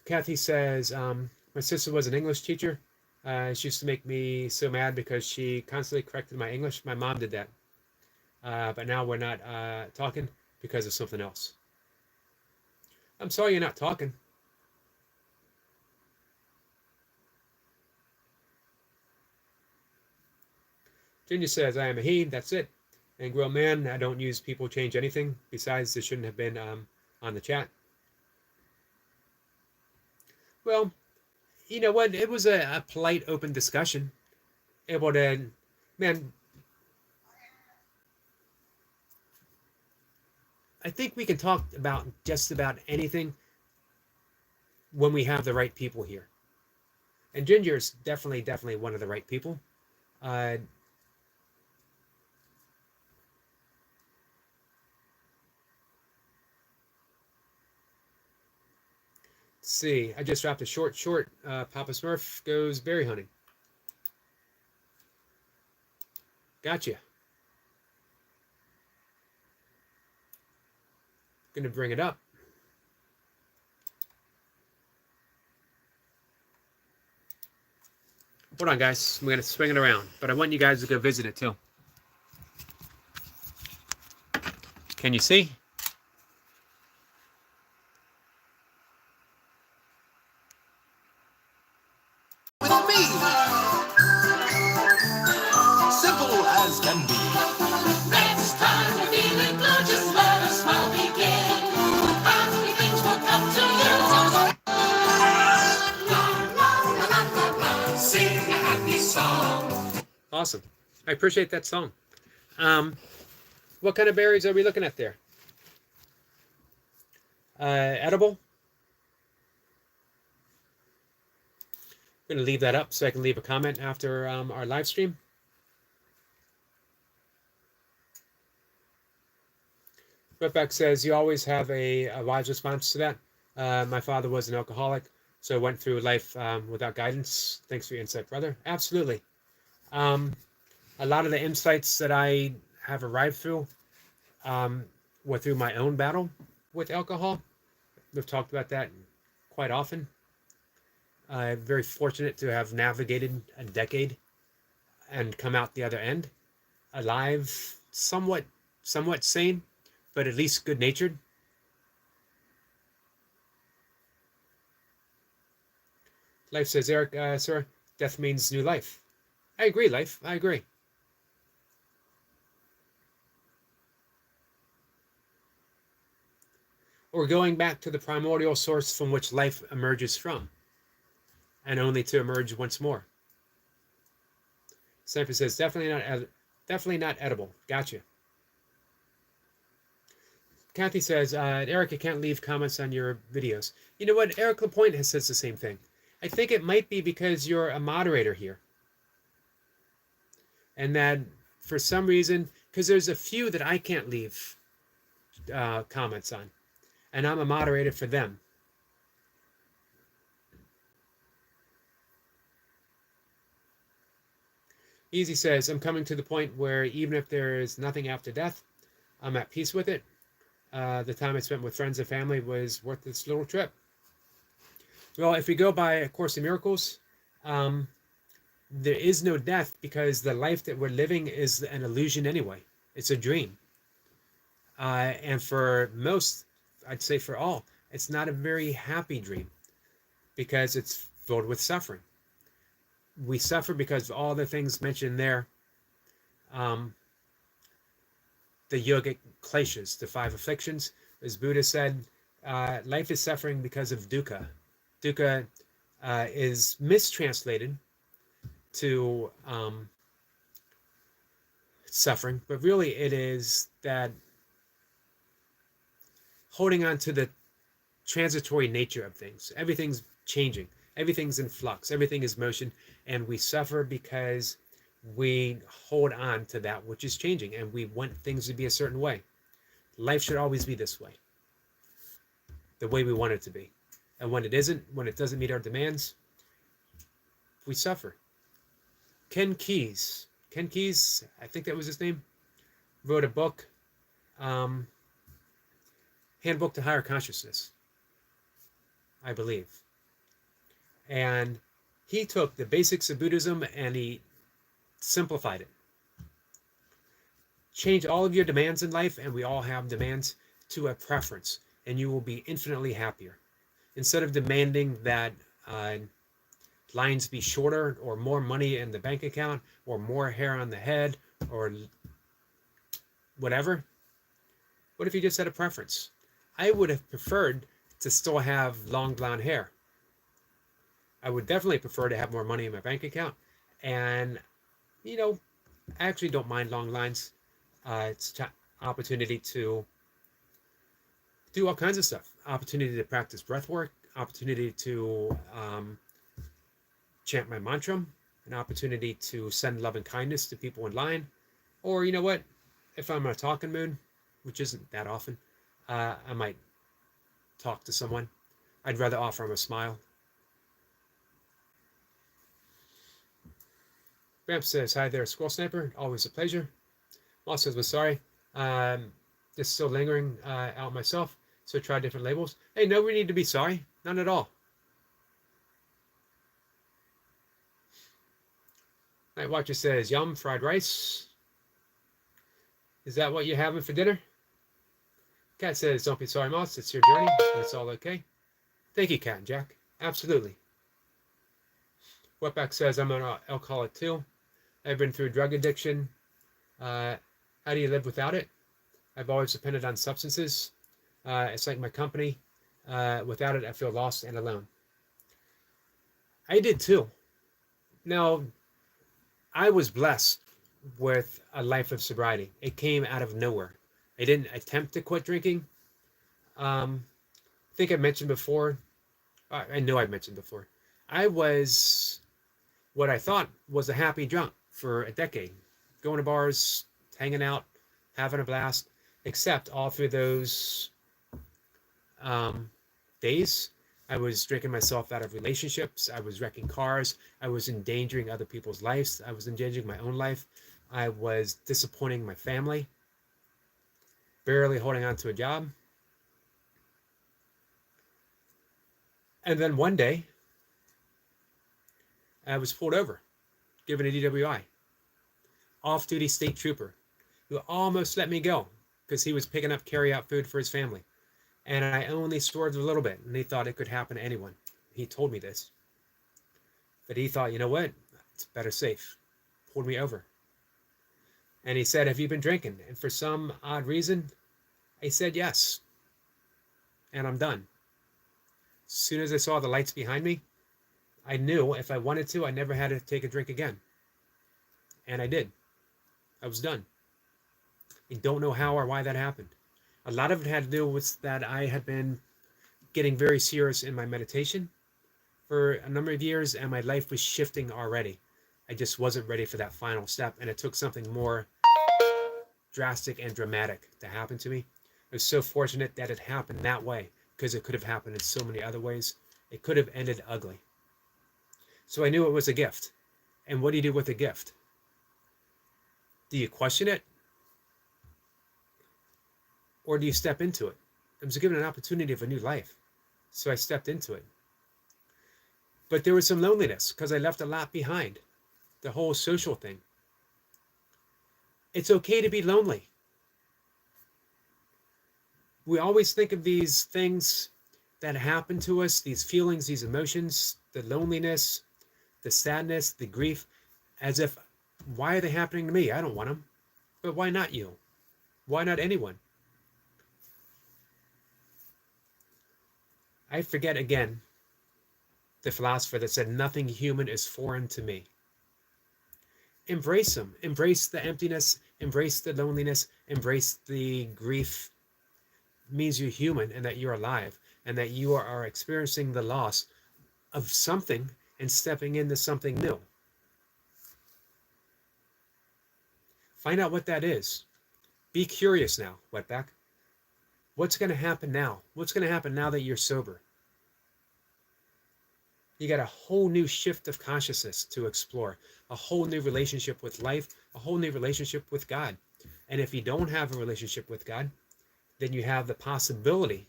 Kathy says, my sister was an English teacher. She used to make me so mad because she constantly corrected my English. My mom did that. But now we're not talking because of something else. I'm sorry you're not talking. Junior says, I am a he, that's it. And Grill Man, I don't use people change anything. Besides, this shouldn't have been on the chat. Well, you know what? It was a polite, open discussion. Able to, man, I think we can talk about just about anything when we have the right people here. And Ginger is definitely one of the right people. Let's see, I just dropped a short. Papa Smurf goes berry hunting. Gotcha. Gonna bring it up. Hold on, guys. I'm gonna swing it around, but I want you guys to go visit it too. Can you see? With me, simple as can be. Next time you're feeling blue, just let a smile begin. Happy things will come to you. La, la, la, la, la, la. Sing a happy song. Awesome. I appreciate that song. What kind of berries are we looking at there? Edible? I'm going to leave that up so I can leave a comment after our live stream. Wetback says, you always have a wise response to that. My father was an alcoholic, so went through life without guidance. Thanks for your insight, brother. Absolutely. A lot of the insights that I have arrived through were through my own battle with alcohol. We've talked about that quite often. I'm very fortunate to have navigated a decade and come out the other end alive, somewhat sane, but at least good-natured. Life says, Eric, sir, death means new life. I agree, Life. I agree. Or going back to the primordial source from which life emerges from, and only to emerge once more. Sniper says, definitely not edible. Gotcha. Kathy says, Eric, I can't leave comments on your videos. You know what? Eric Lapointe has says the same thing. I think it might be because you're a moderator here. And that for some reason, because there's a few that I can't leave comments on. And I'm a moderator for them. Easy says, I'm coming to the point where even if there is nothing after death, I'm at peace with it. The time I spent with friends and family was worth this little trip. Well, if we go by A Course in Miracles, there is no death because the life that we're living is an illusion anyway. It's a dream. And for most, I'd say for all, it's not a very happy dream because it's filled with suffering. We suffer because of all the things mentioned there. The yogic kleshas, the 5 afflictions. As Buddha said, life is suffering because of dukkha. Dukkha is mistranslated to suffering, but really it is that holding on to the transitory nature of things. Everything's changing. Everything's in flux. Everything is motion. And we suffer because we hold on to that which is changing. And we want things to be a certain way. Life should always be this way. The way we want it to be. And when it isn't, when it doesn't meet our demands, we suffer. Ken Keyes, I think that was his name, wrote a book, Handbook to Higher Consciousness, I believe. And He took the basics of Buddhism and he simplified it. Change all of your demands in life, and we all have demands, to a preference, and you will be infinitely happier. Instead of demanding that lines be shorter, or more money in the bank account, or more hair on the head, or whatever, what if you just had a preference? I would have preferred to still have long blonde hair. I would definitely prefer to have more money in my bank account. And, you know, I actually don't mind long lines. It's an opportunity to do all kinds of stuff. Opportunity to practice breath work, opportunity to chant my mantra, an opportunity to send love and kindness to people in line. Or, you know what, if I'm in a talking mood, which isn't that often, I might talk to someone. I'd rather offer them a smile. Ramp says, hi there, Squirrel Sniper. Always a pleasure. Moss says, we're sorry. Just still lingering out myself. So try different labels. Hey, no, we need to be sorry. None at all. Night Watcher says, yum, fried rice. Is that what you're having for dinner? Cat says, don't be sorry, Moss. It's your journey. It's all okay. Thank you, Cat and Jack. Absolutely. Wetback says, I'm an alcoholic too. I've been through drug addiction. How do you live without it? I've always depended on substances. It's like my company. Without it, I feel lost and alone. I did too. Now, I was blessed with a life of sobriety. It came out of nowhere. I didn't attempt to quit drinking. I think I mentioned before. I know I've mentioned before. I was what I thought was a happy drunk for a decade. Going to bars, hanging out, having a blast. Except all through those days, I was drinking myself out of relationships. I was wrecking cars. I was endangering other people's lives. I was endangering my own life. I was disappointing my family. Barely holding on to a job. And then one day, I was pulled over, given a DWI. Off-duty state trooper who almost let me go because he was picking up carry-out food for his family. And I only swerved a little bit, and he thought it could happen to anyone. He told me this. But he thought, you know what? It's better safe. Pulled me over. And he said, have you been drinking? And for some odd reason, I said yes. And I'm done. As soon as I saw the lights behind me, I knew if I wanted to, I never had to take a drink again. And I did. I was done. I don't know how or why that happened. A lot of it had to do with that I had been getting very serious in my meditation for a number of years, and my life was shifting already. I just wasn't ready for that final step, and it took something more drastic and dramatic to happen to me. I was so fortunate that it happened that way, because it could have happened in so many other ways. It could have ended ugly. So I knew it was a gift. And what do you do with a gift? Do you question it? Or do you step into it? I was given an opportunity of a new life. So I stepped into it. But there was some loneliness because I left a lot behind. The whole social thing. It's okay to be lonely. We always think of these things that happen to us, these feelings, these emotions, the loneliness, the sadness, the grief, as if, why are they happening to me? I don't want them. But why not you? Why not anyone? I forget again the philosopher that said, nothing human is foreign to me. Embrace them. Embrace the emptiness. Embrace the loneliness. Embrace the grief. It means you're human and that you're alive and that you are experiencing the loss of something and stepping into something new. Find out what that is. Be curious now, Wetback. What's going to happen now? What's going to happen now that you're sober? You got a whole new shift of consciousness to explore, a whole new relationship with life, a whole new relationship with God. And if you don't have a relationship with God, then you have the possibility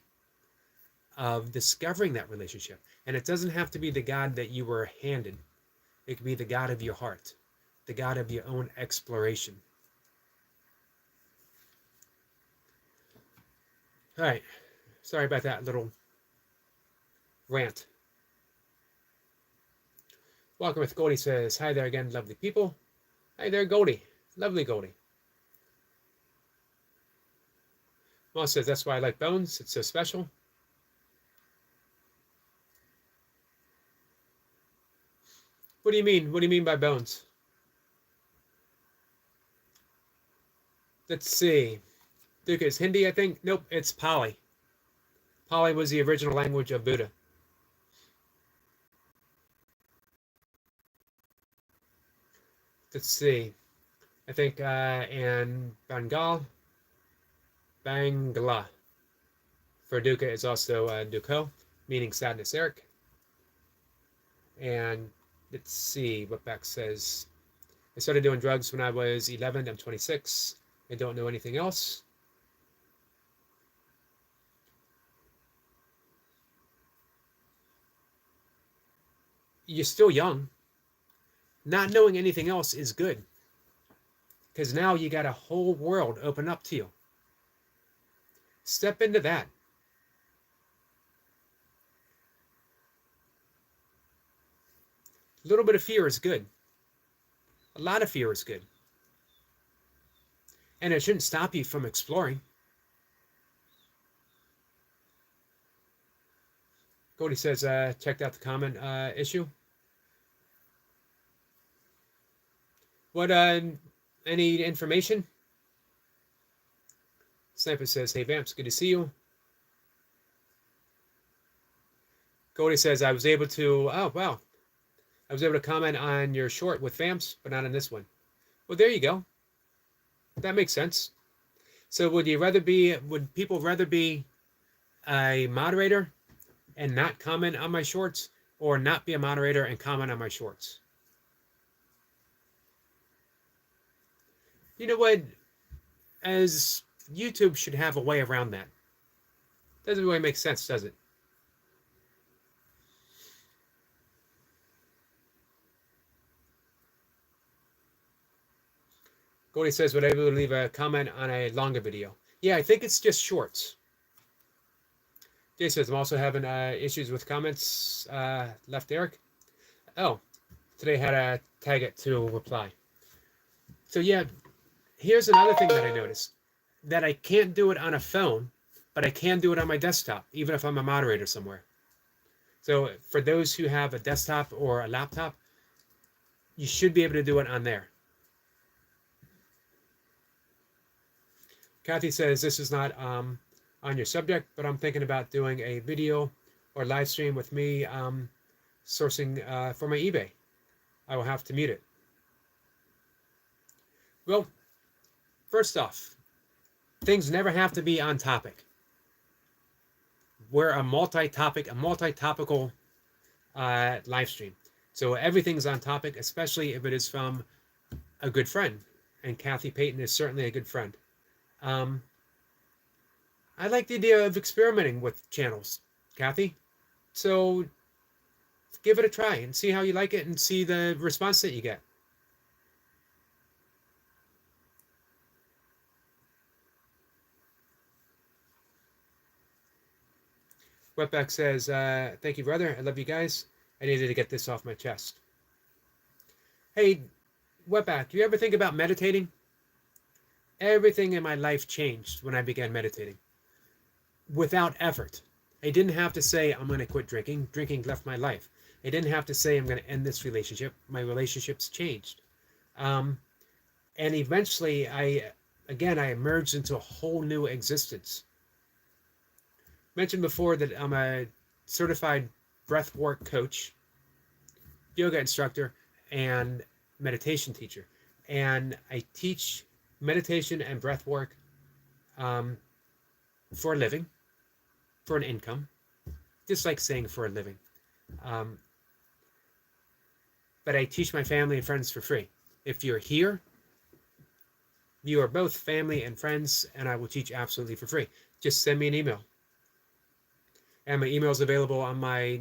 of discovering that relationship. And it doesn't have to be the God that you were handed. It could be the God of your heart, the God of your own exploration. All right. Sorry about that little rant. Welcome with Goldie says, hi there again, lovely people. Hi there, Goldie. Lovely Goldie. Moss says, that's why I like Bones. It's so special. What do you mean? What do you mean by Bones? Let's see. Duke is Hindi, I think. Nope, it's Pali. Pali was the original language of Buddha. Let's see. I think and Bangla for Dukkha is also Dukkho, meaning sadness, Eric. And let's see what Beck says. I started doing drugs when I was 11. I'm 26. I don't know anything else. You're still young. Not knowing anything else is good. Because now you got a whole world open up to you. Step into that. A little bit of fear is good. A lot of fear is good. And it shouldn't stop you from exploring. Cody says, checked out the comment issue. What, any information? Sniper says, hey Vamps, good to see you. Cody says, I was able to, oh wow. I was able to comment on your short with Vamps, but not on this one. Well, there you go. That makes sense. So would people rather be a moderator and not comment on my shorts, or not be a moderator and comment on my shorts? You know what? As YouTube should have a way around that. Doesn't really make sense, does it? Goldie says, would I be able to leave a comment on a longer video? Yeah, I think it's just shorts. Jay says, I'm also having issues with comments. Left Eric. Oh, today had a tag it to reply. So yeah, here's another thing that I noticed. That I can't do it on a phone, but I can do it on my desktop, even if I'm a moderator somewhere. So for those who have a desktop or a laptop, you should be able to do it on there. Kathy says, this is not on your subject, but I'm thinking about doing a video or live stream with me sourcing for my eBay. I will have to mute it. Well, first off, things never have to be on topic. We're a multi-topical live stream. So everything's on topic, especially if it is from a good friend. And Kathy Payton is certainly a good friend. I like the idea of experimenting with channels, Kathy. So give it a try and see how you like it and see the response that you get. Wetback says, thank you, brother. I love you guys. I needed to get this off my chest. Hey, Wetback, do you ever think about meditating? Everything in my life changed when I began meditating. Without effort. I didn't have to say, I'm going to quit drinking. Drinking left my life. I didn't have to say, I'm going to end this relationship. My relationships changed. And eventually, I emerged into a whole new existence. Mentioned before that I'm a certified breathwork coach, yoga instructor, and meditation teacher. And I teach meditation and breathwork for a living, for an income, just like saying for a living. But I teach my family and friends for free. If you're here, you are both family and friends, and I will teach absolutely for free. Just send me an email. And my email is available on my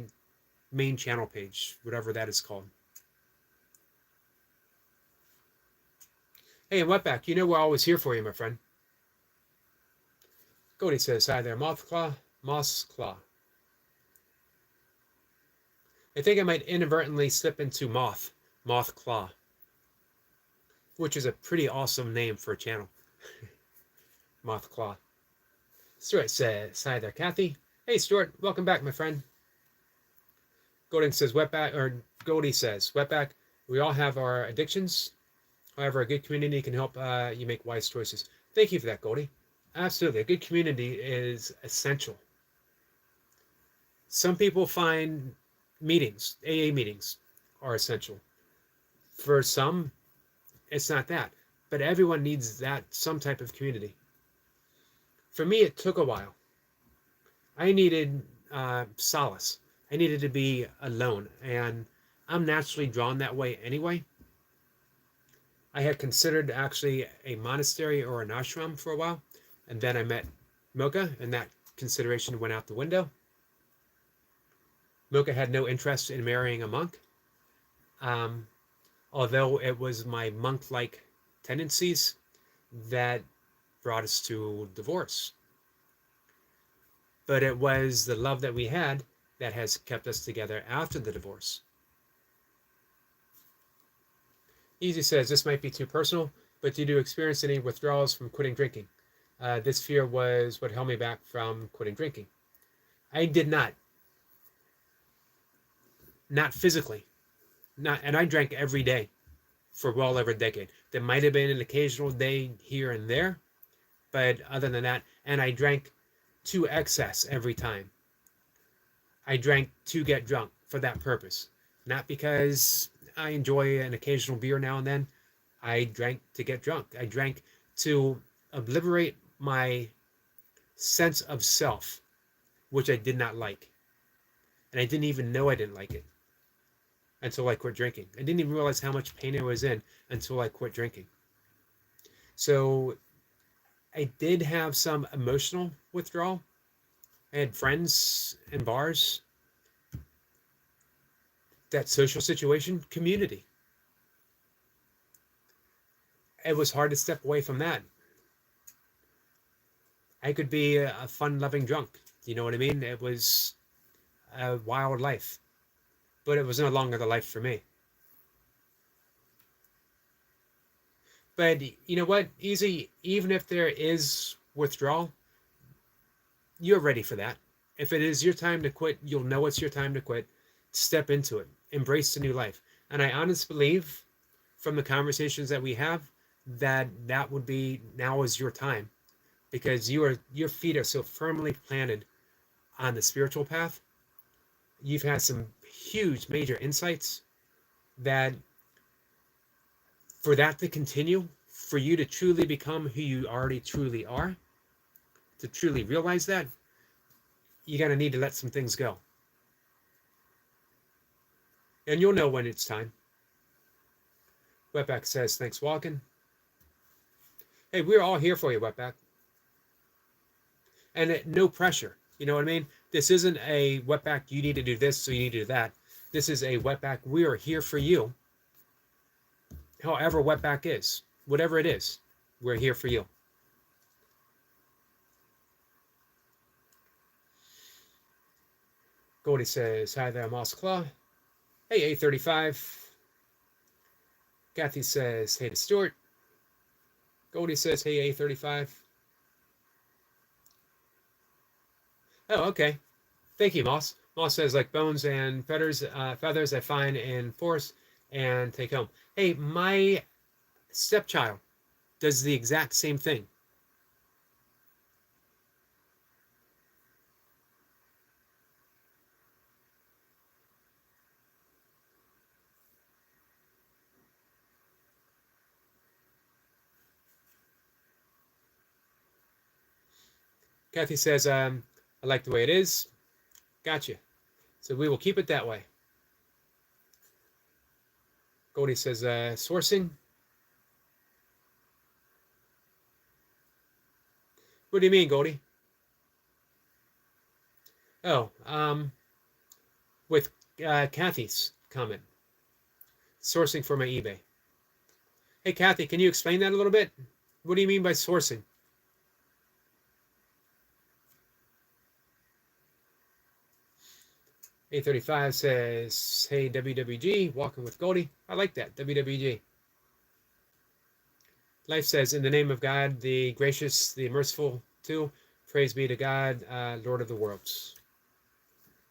main channel page, whatever that is called. Hey, Wetback, you know we're always here for you, my friend. Cody says, hi there, Mothclaw, Mossclaw. I think I might inadvertently slip into Mothclaw, which is a pretty awesome name for a channel. Mothclaw. Stuart says, hi there, Kathy. Hey, Stuart, welcome back, my friend. Golding says, Goldie says, Wetback, we all have our addictions. However, a good community can help you make wise choices. Thank you for that, Goldie. Absolutely. A good community is essential. Some people find meetings, AA meetings, are essential. For some, it's not that. But everyone needs that, some type of community. For me, it took a while. I needed solace. I needed to be alone. And I'm naturally drawn that way anyway. I had considered actually a monastery or an ashram for a while. And then I met Mocha, and that consideration went out the window. Mocha had no interest in marrying a monk, although it was my monk-like tendencies that brought us to divorce. But it was the love that we had that has kept us together after the divorce. Easy says, this might be too personal, but did you experience any withdrawals from quitting drinking? This fear was what held me back from quitting drinking. I did not. Not physically. And I drank every day for well over a decade. There might have been an occasional day here and there, but other than that, and I drank to excess every time. I drank to get drunk for that purpose. Not because I enjoy an occasional beer now and then. I drank to get drunk. I drank to obliterate my sense of self, which I did not like. And I didn't even know I didn't like it until I quit drinking. I didn't even realize how much pain I was in until I quit drinking. So I did have some emotional withdrawal. I had friends in bars, that social situation, community. It was hard to step away from that. I could be a fun-loving drunk. You know what I mean? It was a wild life. But it was no longer the life for me. But you know what? Easy, even if there is withdrawal, you're ready for that. If it is your time to quit, you'll know it's your time to quit. Step into it. Embrace the new life. And I honestly believe from the conversations that we have that that would be now is your time, because your feet are so firmly planted on the spiritual path. You've had some huge major insights that for that to continue, for you to truly become who you already truly are, to truly realize that, you're going to need to let some things go. And you'll know when it's time. Wetback says, thanks, Walken. Hey, we're all here for you, Wetback. And no pressure. You know what I mean? This isn't a Wetback, you need to do this, so you need to do that. This is a Wetback, we are here for you. However Wetback is, whatever it is, we're here for you. Goldie says, hi there, Moss Claw. Hey, A35. Kathy says, hey to Stuart. Goldie says, hey, A35. Oh, okay. Thank you, Moss. Moss says, like bones and feathers I find in forest and take home. Hey, my stepchild does the exact same thing. Kathy says, I like the way it is. Gotcha. So we will keep it that way. Goldie says, sourcing. What do you mean, Goldie? Oh, with Kathy's comment, sourcing for my eBay. Hey, Kathy, can you explain that a little bit? What do you mean by sourcing? A35 says, hey, WWG, walking with Goldie. I like that, WWG. Life says, in the name of God, the gracious, the merciful, too. Praise be to God, Lord of the worlds.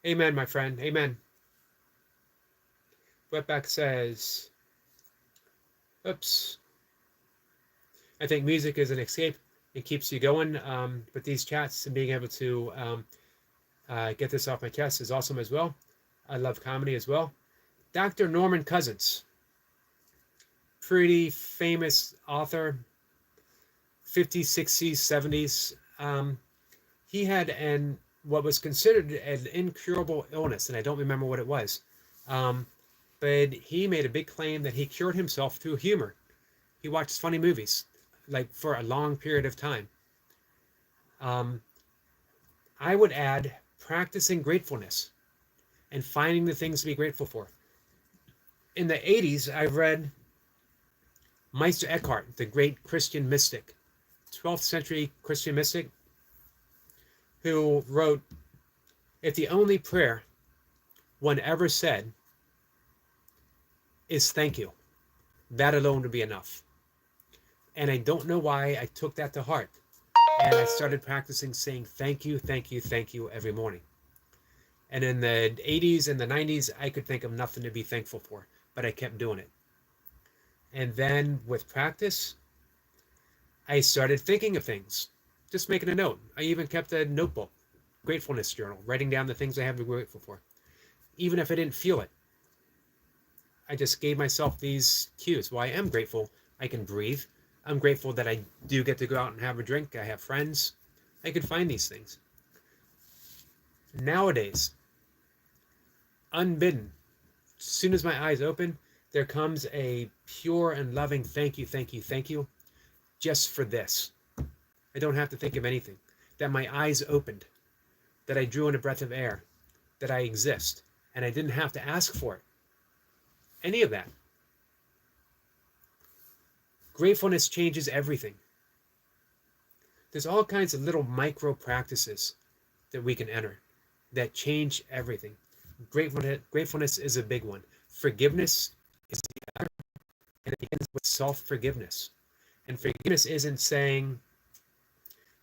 Amen, my friend. Amen. Wetback says, oops. I think music is an escape. It keeps you going. But these chats and being able to get this off my chest is awesome as well. I love comedy as well. Dr. Norman Cousins, pretty famous author, 50s, 60s, 70s. He had what was considered an incurable illness, and I don't remember what it was. But he made a big claim that he cured himself through humor. He watched funny movies, like for a long period of time. I would add practicing gratefulness and finding the things to be grateful for. In the 80s, I read Meister Eckhart, the great Christian mystic, 12th century Christian mystic, who wrote, if the only prayer one ever said is thank you, that alone would be enough. And I don't know why I took that to heart. And I started practicing saying thank you, thank you, thank you every morning. And in the 80s and the 90s, I could think of nothing to be thankful for, but I kept doing it. And then with practice, I started thinking of things, just making a note. I even kept a notebook, gratefulness journal, writing down the things I have to be grateful for. Even if I didn't feel it, I just gave myself these cues. Well, I am grateful I can breathe. I'm grateful that I do get to go out and have a drink. I have friends. I can find these things. Nowadays, unbidden, as soon as my eyes open, there comes a pure and loving thank you, thank you, thank you, just for this. I don't have to think of anything. That my eyes opened, that I drew in a breath of air, that I exist, and I didn't have to ask for it. Any of that. Gratefulness changes everything. There's all kinds of little micro practices that we can enter that change everything. Gratefulness is a big one. Forgiveness is the other, and it begins with self-forgiveness. And forgiveness isn't saying,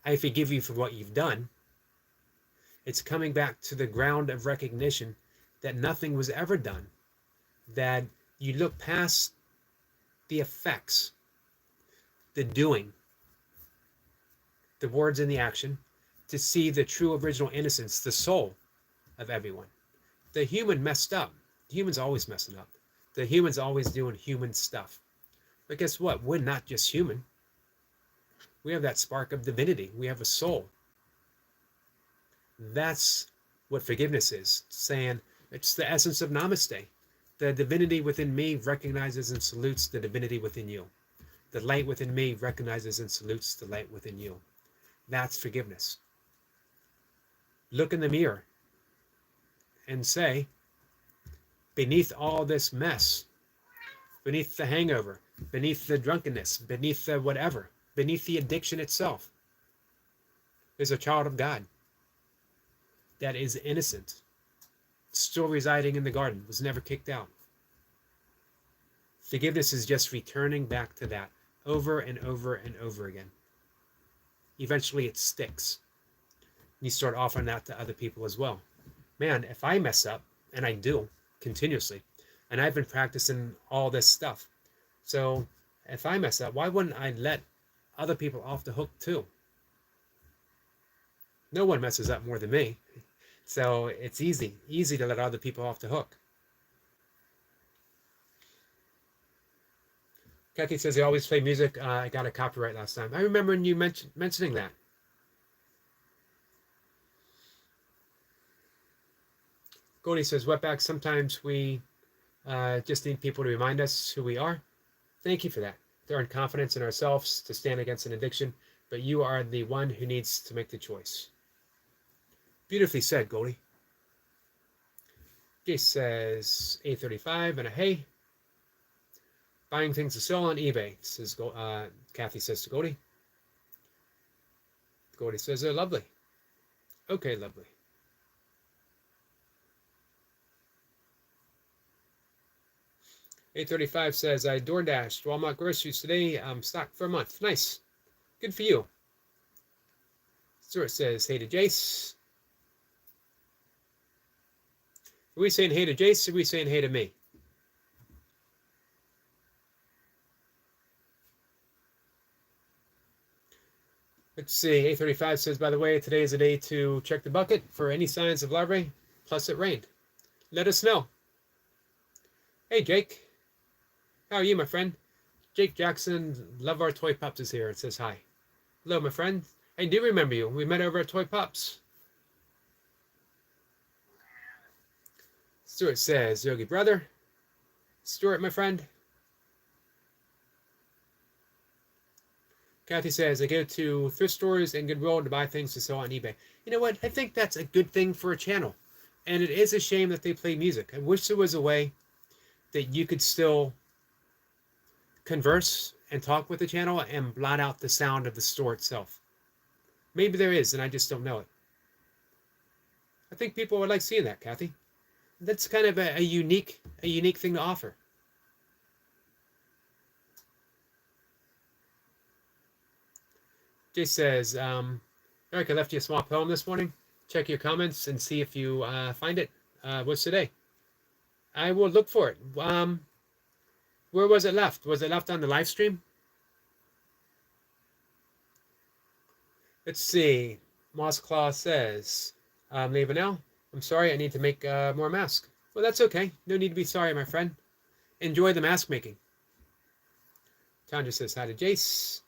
I forgive you for what you've done. It's coming back to the ground of recognition that nothing was ever done, that you look past the effects, the doing, the words and the action, to see the true original innocence, the soul of everyone. The human messed up. The human's always messing up. The human's always doing human stuff. But guess what? We're not just human. We have that spark of divinity. We have a soul. That's what forgiveness is. Saying it's the essence of namaste. The divinity within me recognizes and salutes the divinity within you. The light within me recognizes and salutes the light within you. That's forgiveness. Look in the mirror and say, beneath all this mess, beneath the hangover, beneath the drunkenness, beneath the whatever, beneath the addiction itself, is a child of God that is innocent, still residing in the garden, was never kicked out. Forgiveness is just returning back to that over and over and over again. Eventually it sticks. And you start offering that to other people as well. Man, if I mess up, and I do continuously, and I've been practicing all this stuff, so if I mess up, why wouldn't I let other people off the hook too? No one messes up more than me. So it's easy to let other people off the hook. Kathy says they always play music. I got a copyright last time. I remember you mentioning that. Goldie says, Wetback, sometimes we just need people to remind us who we are. Thank you for that. To earn confidence in ourselves, to stand against an addiction, but you are the one who needs to make the choice. Beautifully said, Goldie. Jace says 835 and a hey. Buying things to sell on eBay, says Kathy says to Goldie. Goldie says they're lovely. Okay, lovely. $8.35 says I DoorDashed Walmart groceries today. I'm stocked for a month. Nice. Good for you. Stuart says hey to Jace. Are we saying hey to Jace or are we saying hey to me? Let's see. 8:35 says, by the way, today is a day to check the bucket for any signs of larvae. Plus it rained. Let us know. Hey, Jake. How are you, my friend? Jake Jackson, love our toy pups is here. It says hi. Hello, my friend. I do remember you. We met over at Toy Pups. Stuart says, Yogi brother. Stuart, my friend. Kathy says, I go to thrift stores and Goodwill to buy things to sell on eBay. You know what? I think that's a good thing for a channel. And it is a shame that they play music. I wish there was a way that you could still converse and talk with the channel and blot out the sound of the store itself. Maybe there is, and I just don't know it. I think people would like seeing that, Kathy. That's kind of a unique thing to offer. Jay says, Eric, I left you a small poem this morning. Check your comments and see if you find it. What's today? I will look for it. Where was it left? Was it left on the live stream? Let's see. Moss Claw says, leaving now. I'm sorry, I need to make more masks. Well, that's okay. No need to be sorry, my friend. Enjoy the mask making. Tanja says hi to Jace.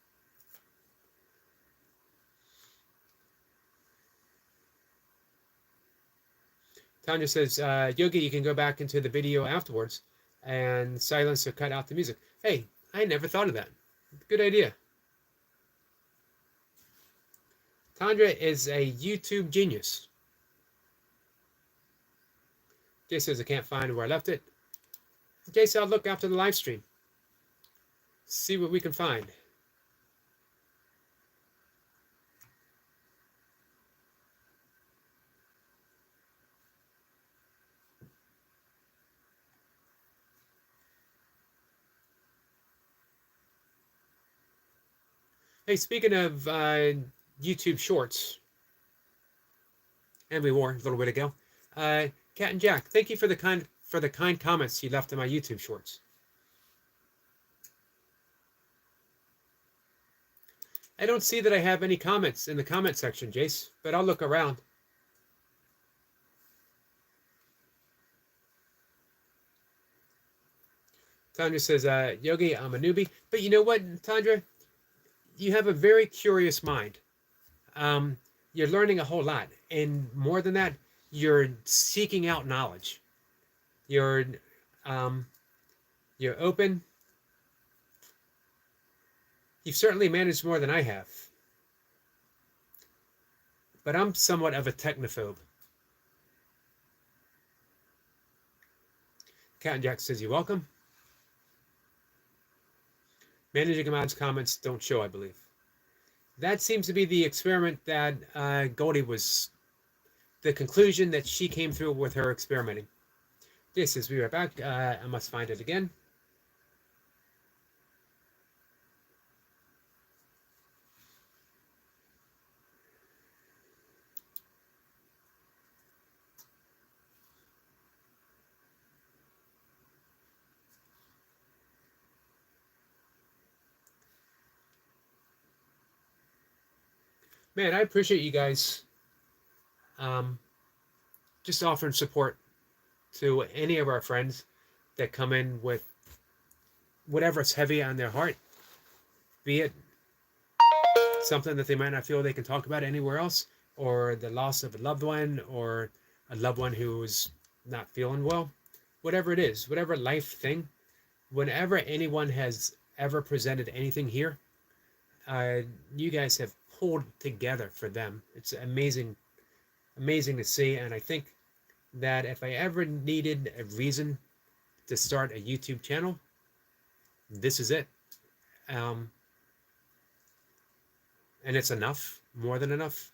Tanya says, Yogi, you can go back into the video afterwards and silence or cut out the music. Hey, I never thought of that. Good idea. Tandra is a YouTube genius. Jay says, I can't find where I left it. Jay said, I'll look after the live stream. See what we can find. Hey, speaking of YouTube Shorts, and we were a little bit ago, Cat and Jack, thank you for the kind comments you left in my YouTube Shorts. I don't see that I have any comments in the comment section, Jace, but I'll look around. Tandra says, Yogi, I'm a newbie. But you know what, Tandra? You have a very curious mind. You're learning a whole lot. And more than that, you're seeking out knowledge. You're open. You've certainly managed more than I have. But I'm somewhat of a technophobe. Cat and Jack says, you're welcome. Managing Ahmad's comments don't show, I believe. That seems to be the experiment that Goldie was, the conclusion that she came through with her experimenting. This is, we are back. I must find it again. Man, I appreciate you guys just offering support to any of our friends that come in with whatever's heavy on their heart, be it something that they might not feel they can talk about anywhere else, or the loss of a loved one, or a loved one who's not feeling well, whatever it is, whatever life thing, whenever anyone has ever presented anything here, you guys have pulled together for them. It's amazing amazing to see. And I think that if I ever needed a reason to start a YouTube channel, this is it. And it's enough, more than enough.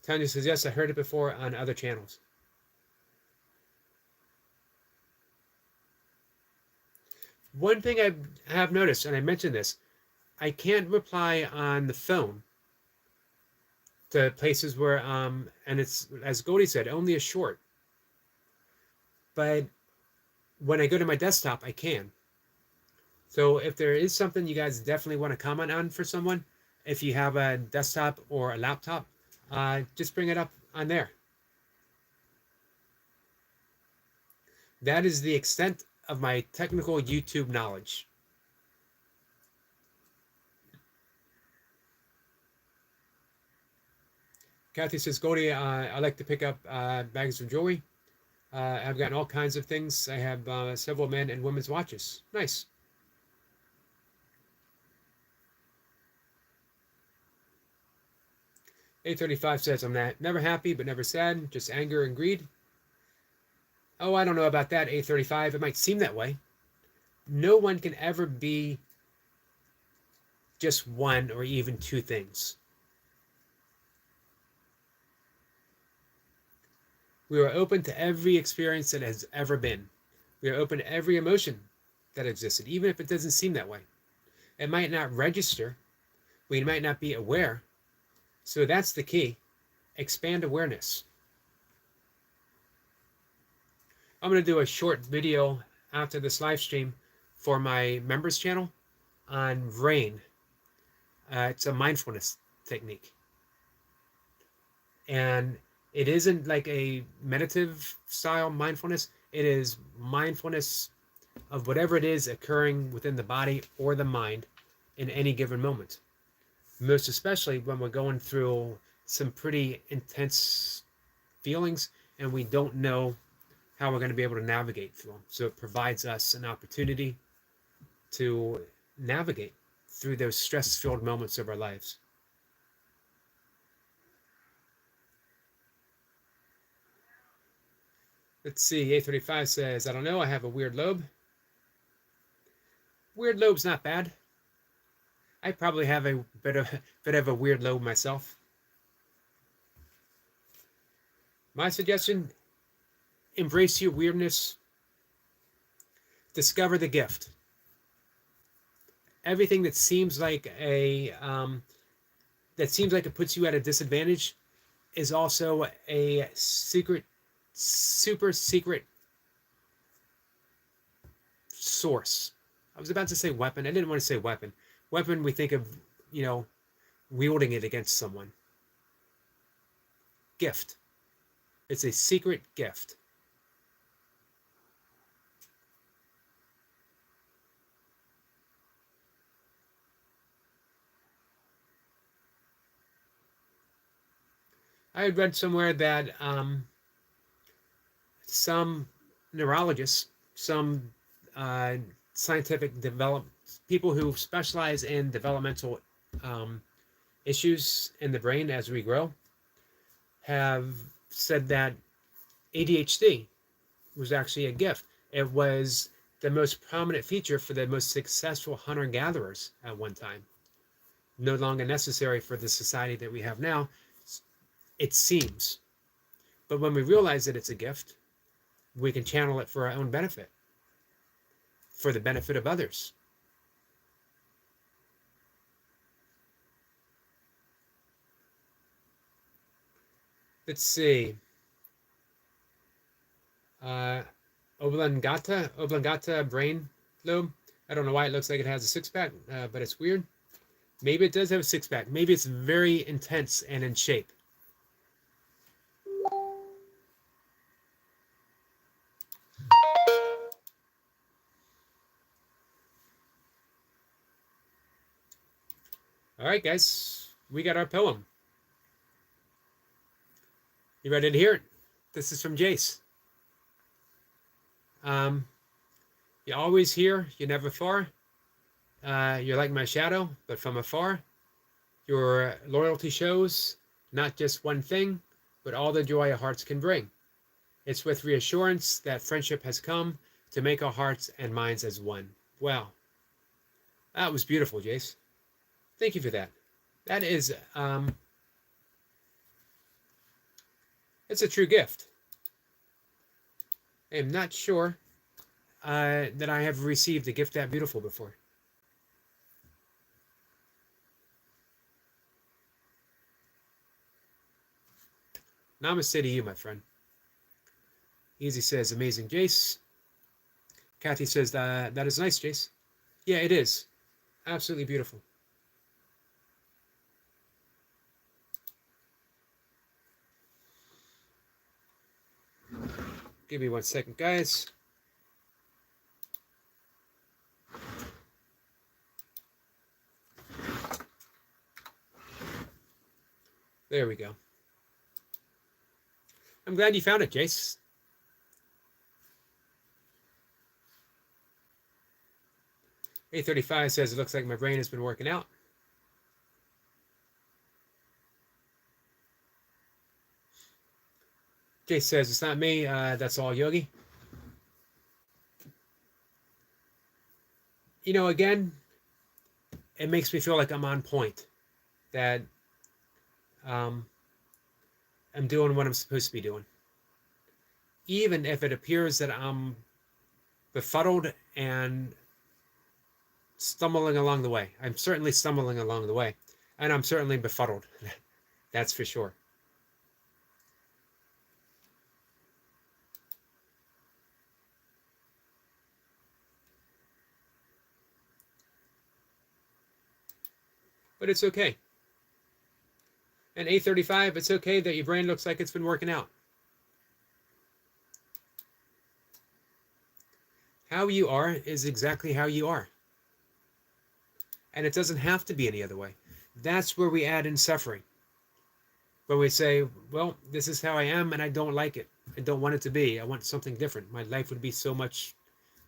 Tanya says, yes, I heard it before on other channels. One thing I have noticed, and I mentioned this, I can't reply on the phone to places where, and it's, as Goldie said, only a short. But when I go to my desktop, I can. So if there is something you guys definitely want to comment on for someone, if you have a desktop or a laptop, just bring it up on there. That is the extent of my technical YouTube knowledge. Kathy says, Goldie, I like to pick up bags of jewelry. I've gotten all kinds of things. I have several men and women's watches. Nice. A35 says, I'm never happy, but never sad, just anger and greed. Oh, I don't know about that, A35. It might seem that way. No one can ever be just one or even two things. We are open to every experience that has ever been. We are open to every emotion that existed, even if it doesn't seem that way. It might not register. We might not be aware. So that's the key. Expand awareness. I'm going to do a short video after this live stream for my members channel on rain. It's a mindfulness technique. And it isn't like a meditative style mindfulness. It is mindfulness of whatever it is occurring within the body or the mind in any given moment. Most especially when we're going through some pretty intense feelings and we don't know how we're going to be able to navigate through them. So it provides us an opportunity to navigate through those stress-filled moments of our lives. Let's see, A35 says, I don't know, I have a weird lobe. Weird lobe's not bad. I probably have a bit of a weird lobe myself. My suggestion, embrace your weirdness. Discover the gift. Everything that seems like it puts you at a disadvantage is also a secret, super secret source. I was about to say weapon. I didn't want to say weapon. Weapon, we think of, wielding it against someone. Gift. It's a secret gift. I had read somewhere that some neurologists, some scientific people who specialize in developmental issues in the brain as we grow have said that ADHD was actually a gift. It was the most prominent feature for the most successful hunter-gatherers at one time. No longer necessary for the society that we have now, it seems. But when we realize that it's a gift, we can channel it for our own benefit, for the benefit of others. Let's see. Oblongata brain lobe. I don't know why it looks like it has a six-pack, but it's weird. Maybe it does have a six-pack. Maybe it's very intense and in shape. All right, guys, we got our poem. You ready to hear it? This is from Jace. You're always here, you're never far. You're like my shadow, but from afar. Your loyalty shows not just one thing, but all the joy our hearts can bring. It's with reassurance that friendship has come to make our hearts and minds as one. Wow. That was beautiful, Jace. Thank you for that. That is, it's a true gift. I am not sure that I have received a gift that beautiful before. Namaste to you, my friend. Easy says, amazing, Jace. Kathy says, that is nice, Jace. Yeah, it is. Absolutely beautiful. Give me 1 second, guys. There we go. I'm glad you found it, Jace. A35 says, it looks like my brain has been working out. Jace says, it's not me, that's all Yogi. You know, again, it makes me feel like I'm on point. That I'm doing what I'm supposed to be doing. Even if it appears that I'm befuddled and stumbling along the way. I'm certainly stumbling along the way. And I'm certainly befuddled. That's for sure. But it's okay. And A35, it's okay that your brain looks like it's been working out. How you are is exactly how you are. And it doesn't have to be any other way. That's where we add in suffering. When we say, well, this is how I am and I don't like it. I don't want it to be. I want something different. My life would be so much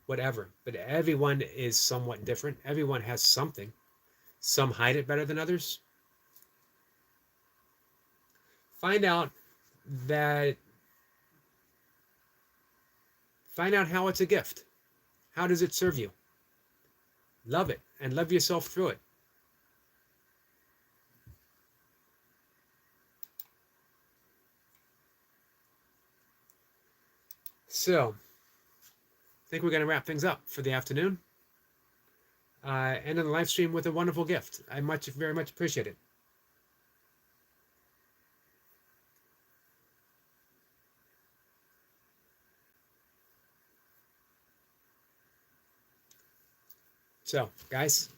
whatever. But everyone is somewhat different. Everyone has something. Some hide it better than others. Find out how it's a gift. How does it serve you? Love it and love yourself through it. So, I think we're going to wrap things up for the afternoon. End of the live stream with a wonderful gift. I very much appreciate it. So, guys,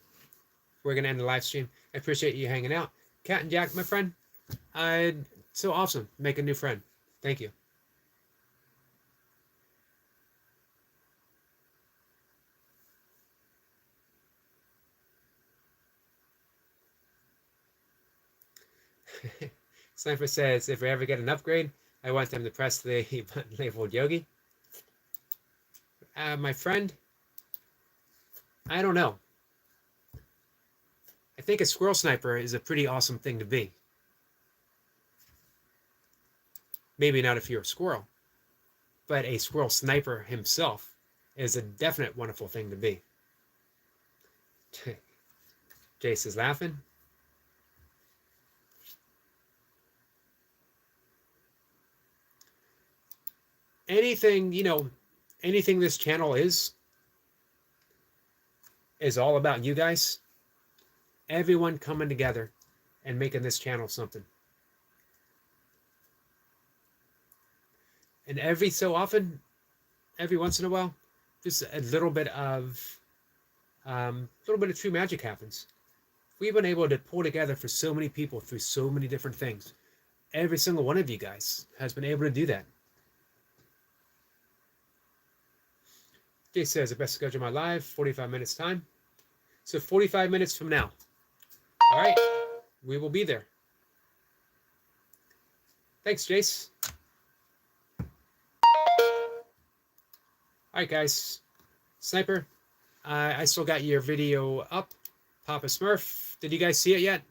we're going to end the live stream. I appreciate you hanging out. Cat and Jack, my friend, so awesome. Make a new friend. Thank you. Sniper says, if we ever get an upgrade, I want them to press the button labeled Yogi. My friend, I don't know. I think a squirrel sniper is a pretty awesome thing to be. Maybe not if you're a squirrel, but a squirrel sniper himself is a definite wonderful thing to be. Jace is laughing. Anything, anything this channel is all about you guys. Everyone coming together and making this channel something. And every so often, every once in a while, just a little bit of true magic happens. We've been able to pull together for so many people through so many different things. Every single one of you guys has been able to do that. Jay says, the best schedule of my life, 45 minutes time. So 45 minutes from now. All right, we will be there. Thanks, Jace. All right, guys. Sniper, I still got your video up. Papa Smurf, did you guys see it yet?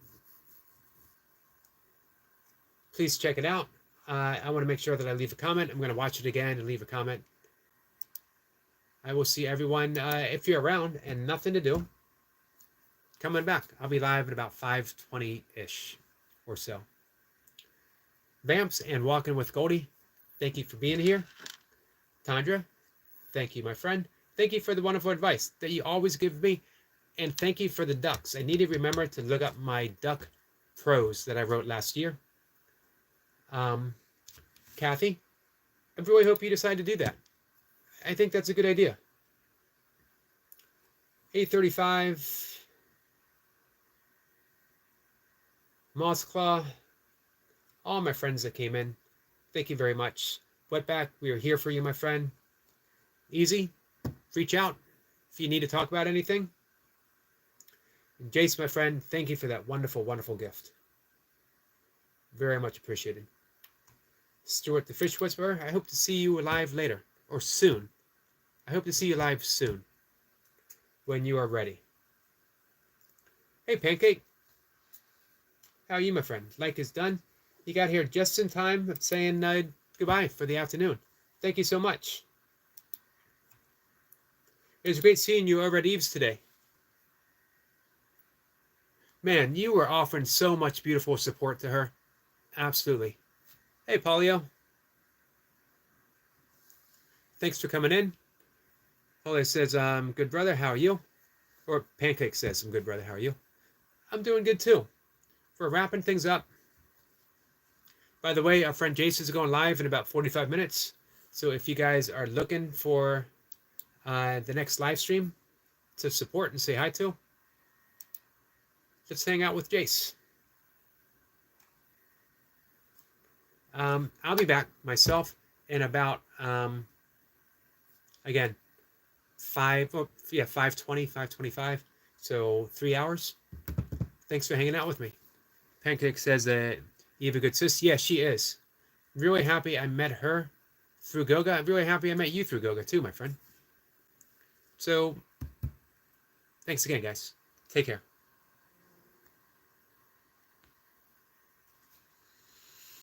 please check it out. I want to make sure that I leave a comment. I'm going to watch it again and leave a comment. I will see everyone, if you're around and nothing to do, coming back. I'll be live at about 5:20-ish or so. Vamps and Walking with Goldie, thank you for being here. Tandra, thank you, my friend. Thank you for the wonderful advice that you always give me. And thank you for the ducks. I need to remember to look up my duck prose that I wrote last year. Kathy, I really hope you decide to do that. I think that's a good idea. 8:35. Mossclaw. All my friends that came in, thank you very much. Wetback, we are here for you, my friend. Easy, reach out if you need to talk about anything. And Jace, my friend, thank you for that wonderful, wonderful gift. Very much appreciated. Stuart the Fish Whisperer, I hope to see you live later, or soon. I hope to see you live soon, when you are ready. Hey, Pancake. How are you, my friend? Like is done. You got here just in time of saying goodbye for the afternoon. Thank you so much. It was great seeing you over at Eve's today. Man, you were offering so much beautiful support to her. Absolutely. Hey, Polio. Thanks for coming in. Polio says, good brother, how are you? Or Pancake says, I'm good brother, how are you? I'm doing good too. We're wrapping things up. By the way, our friend Jason is going live in about 45 minutes. So if you guys are looking for the next live stream to support and say hi to, let's hang out with Jace. I'll be back myself in about, again, 5:20, 5:25. So 3 hours. Thanks for hanging out with me. Pancake says that you have a good sis. Yeah, she is. Really happy I met her through Goga. I'm really happy I met you through Goga too, my friend. So, thanks again, guys. Take care.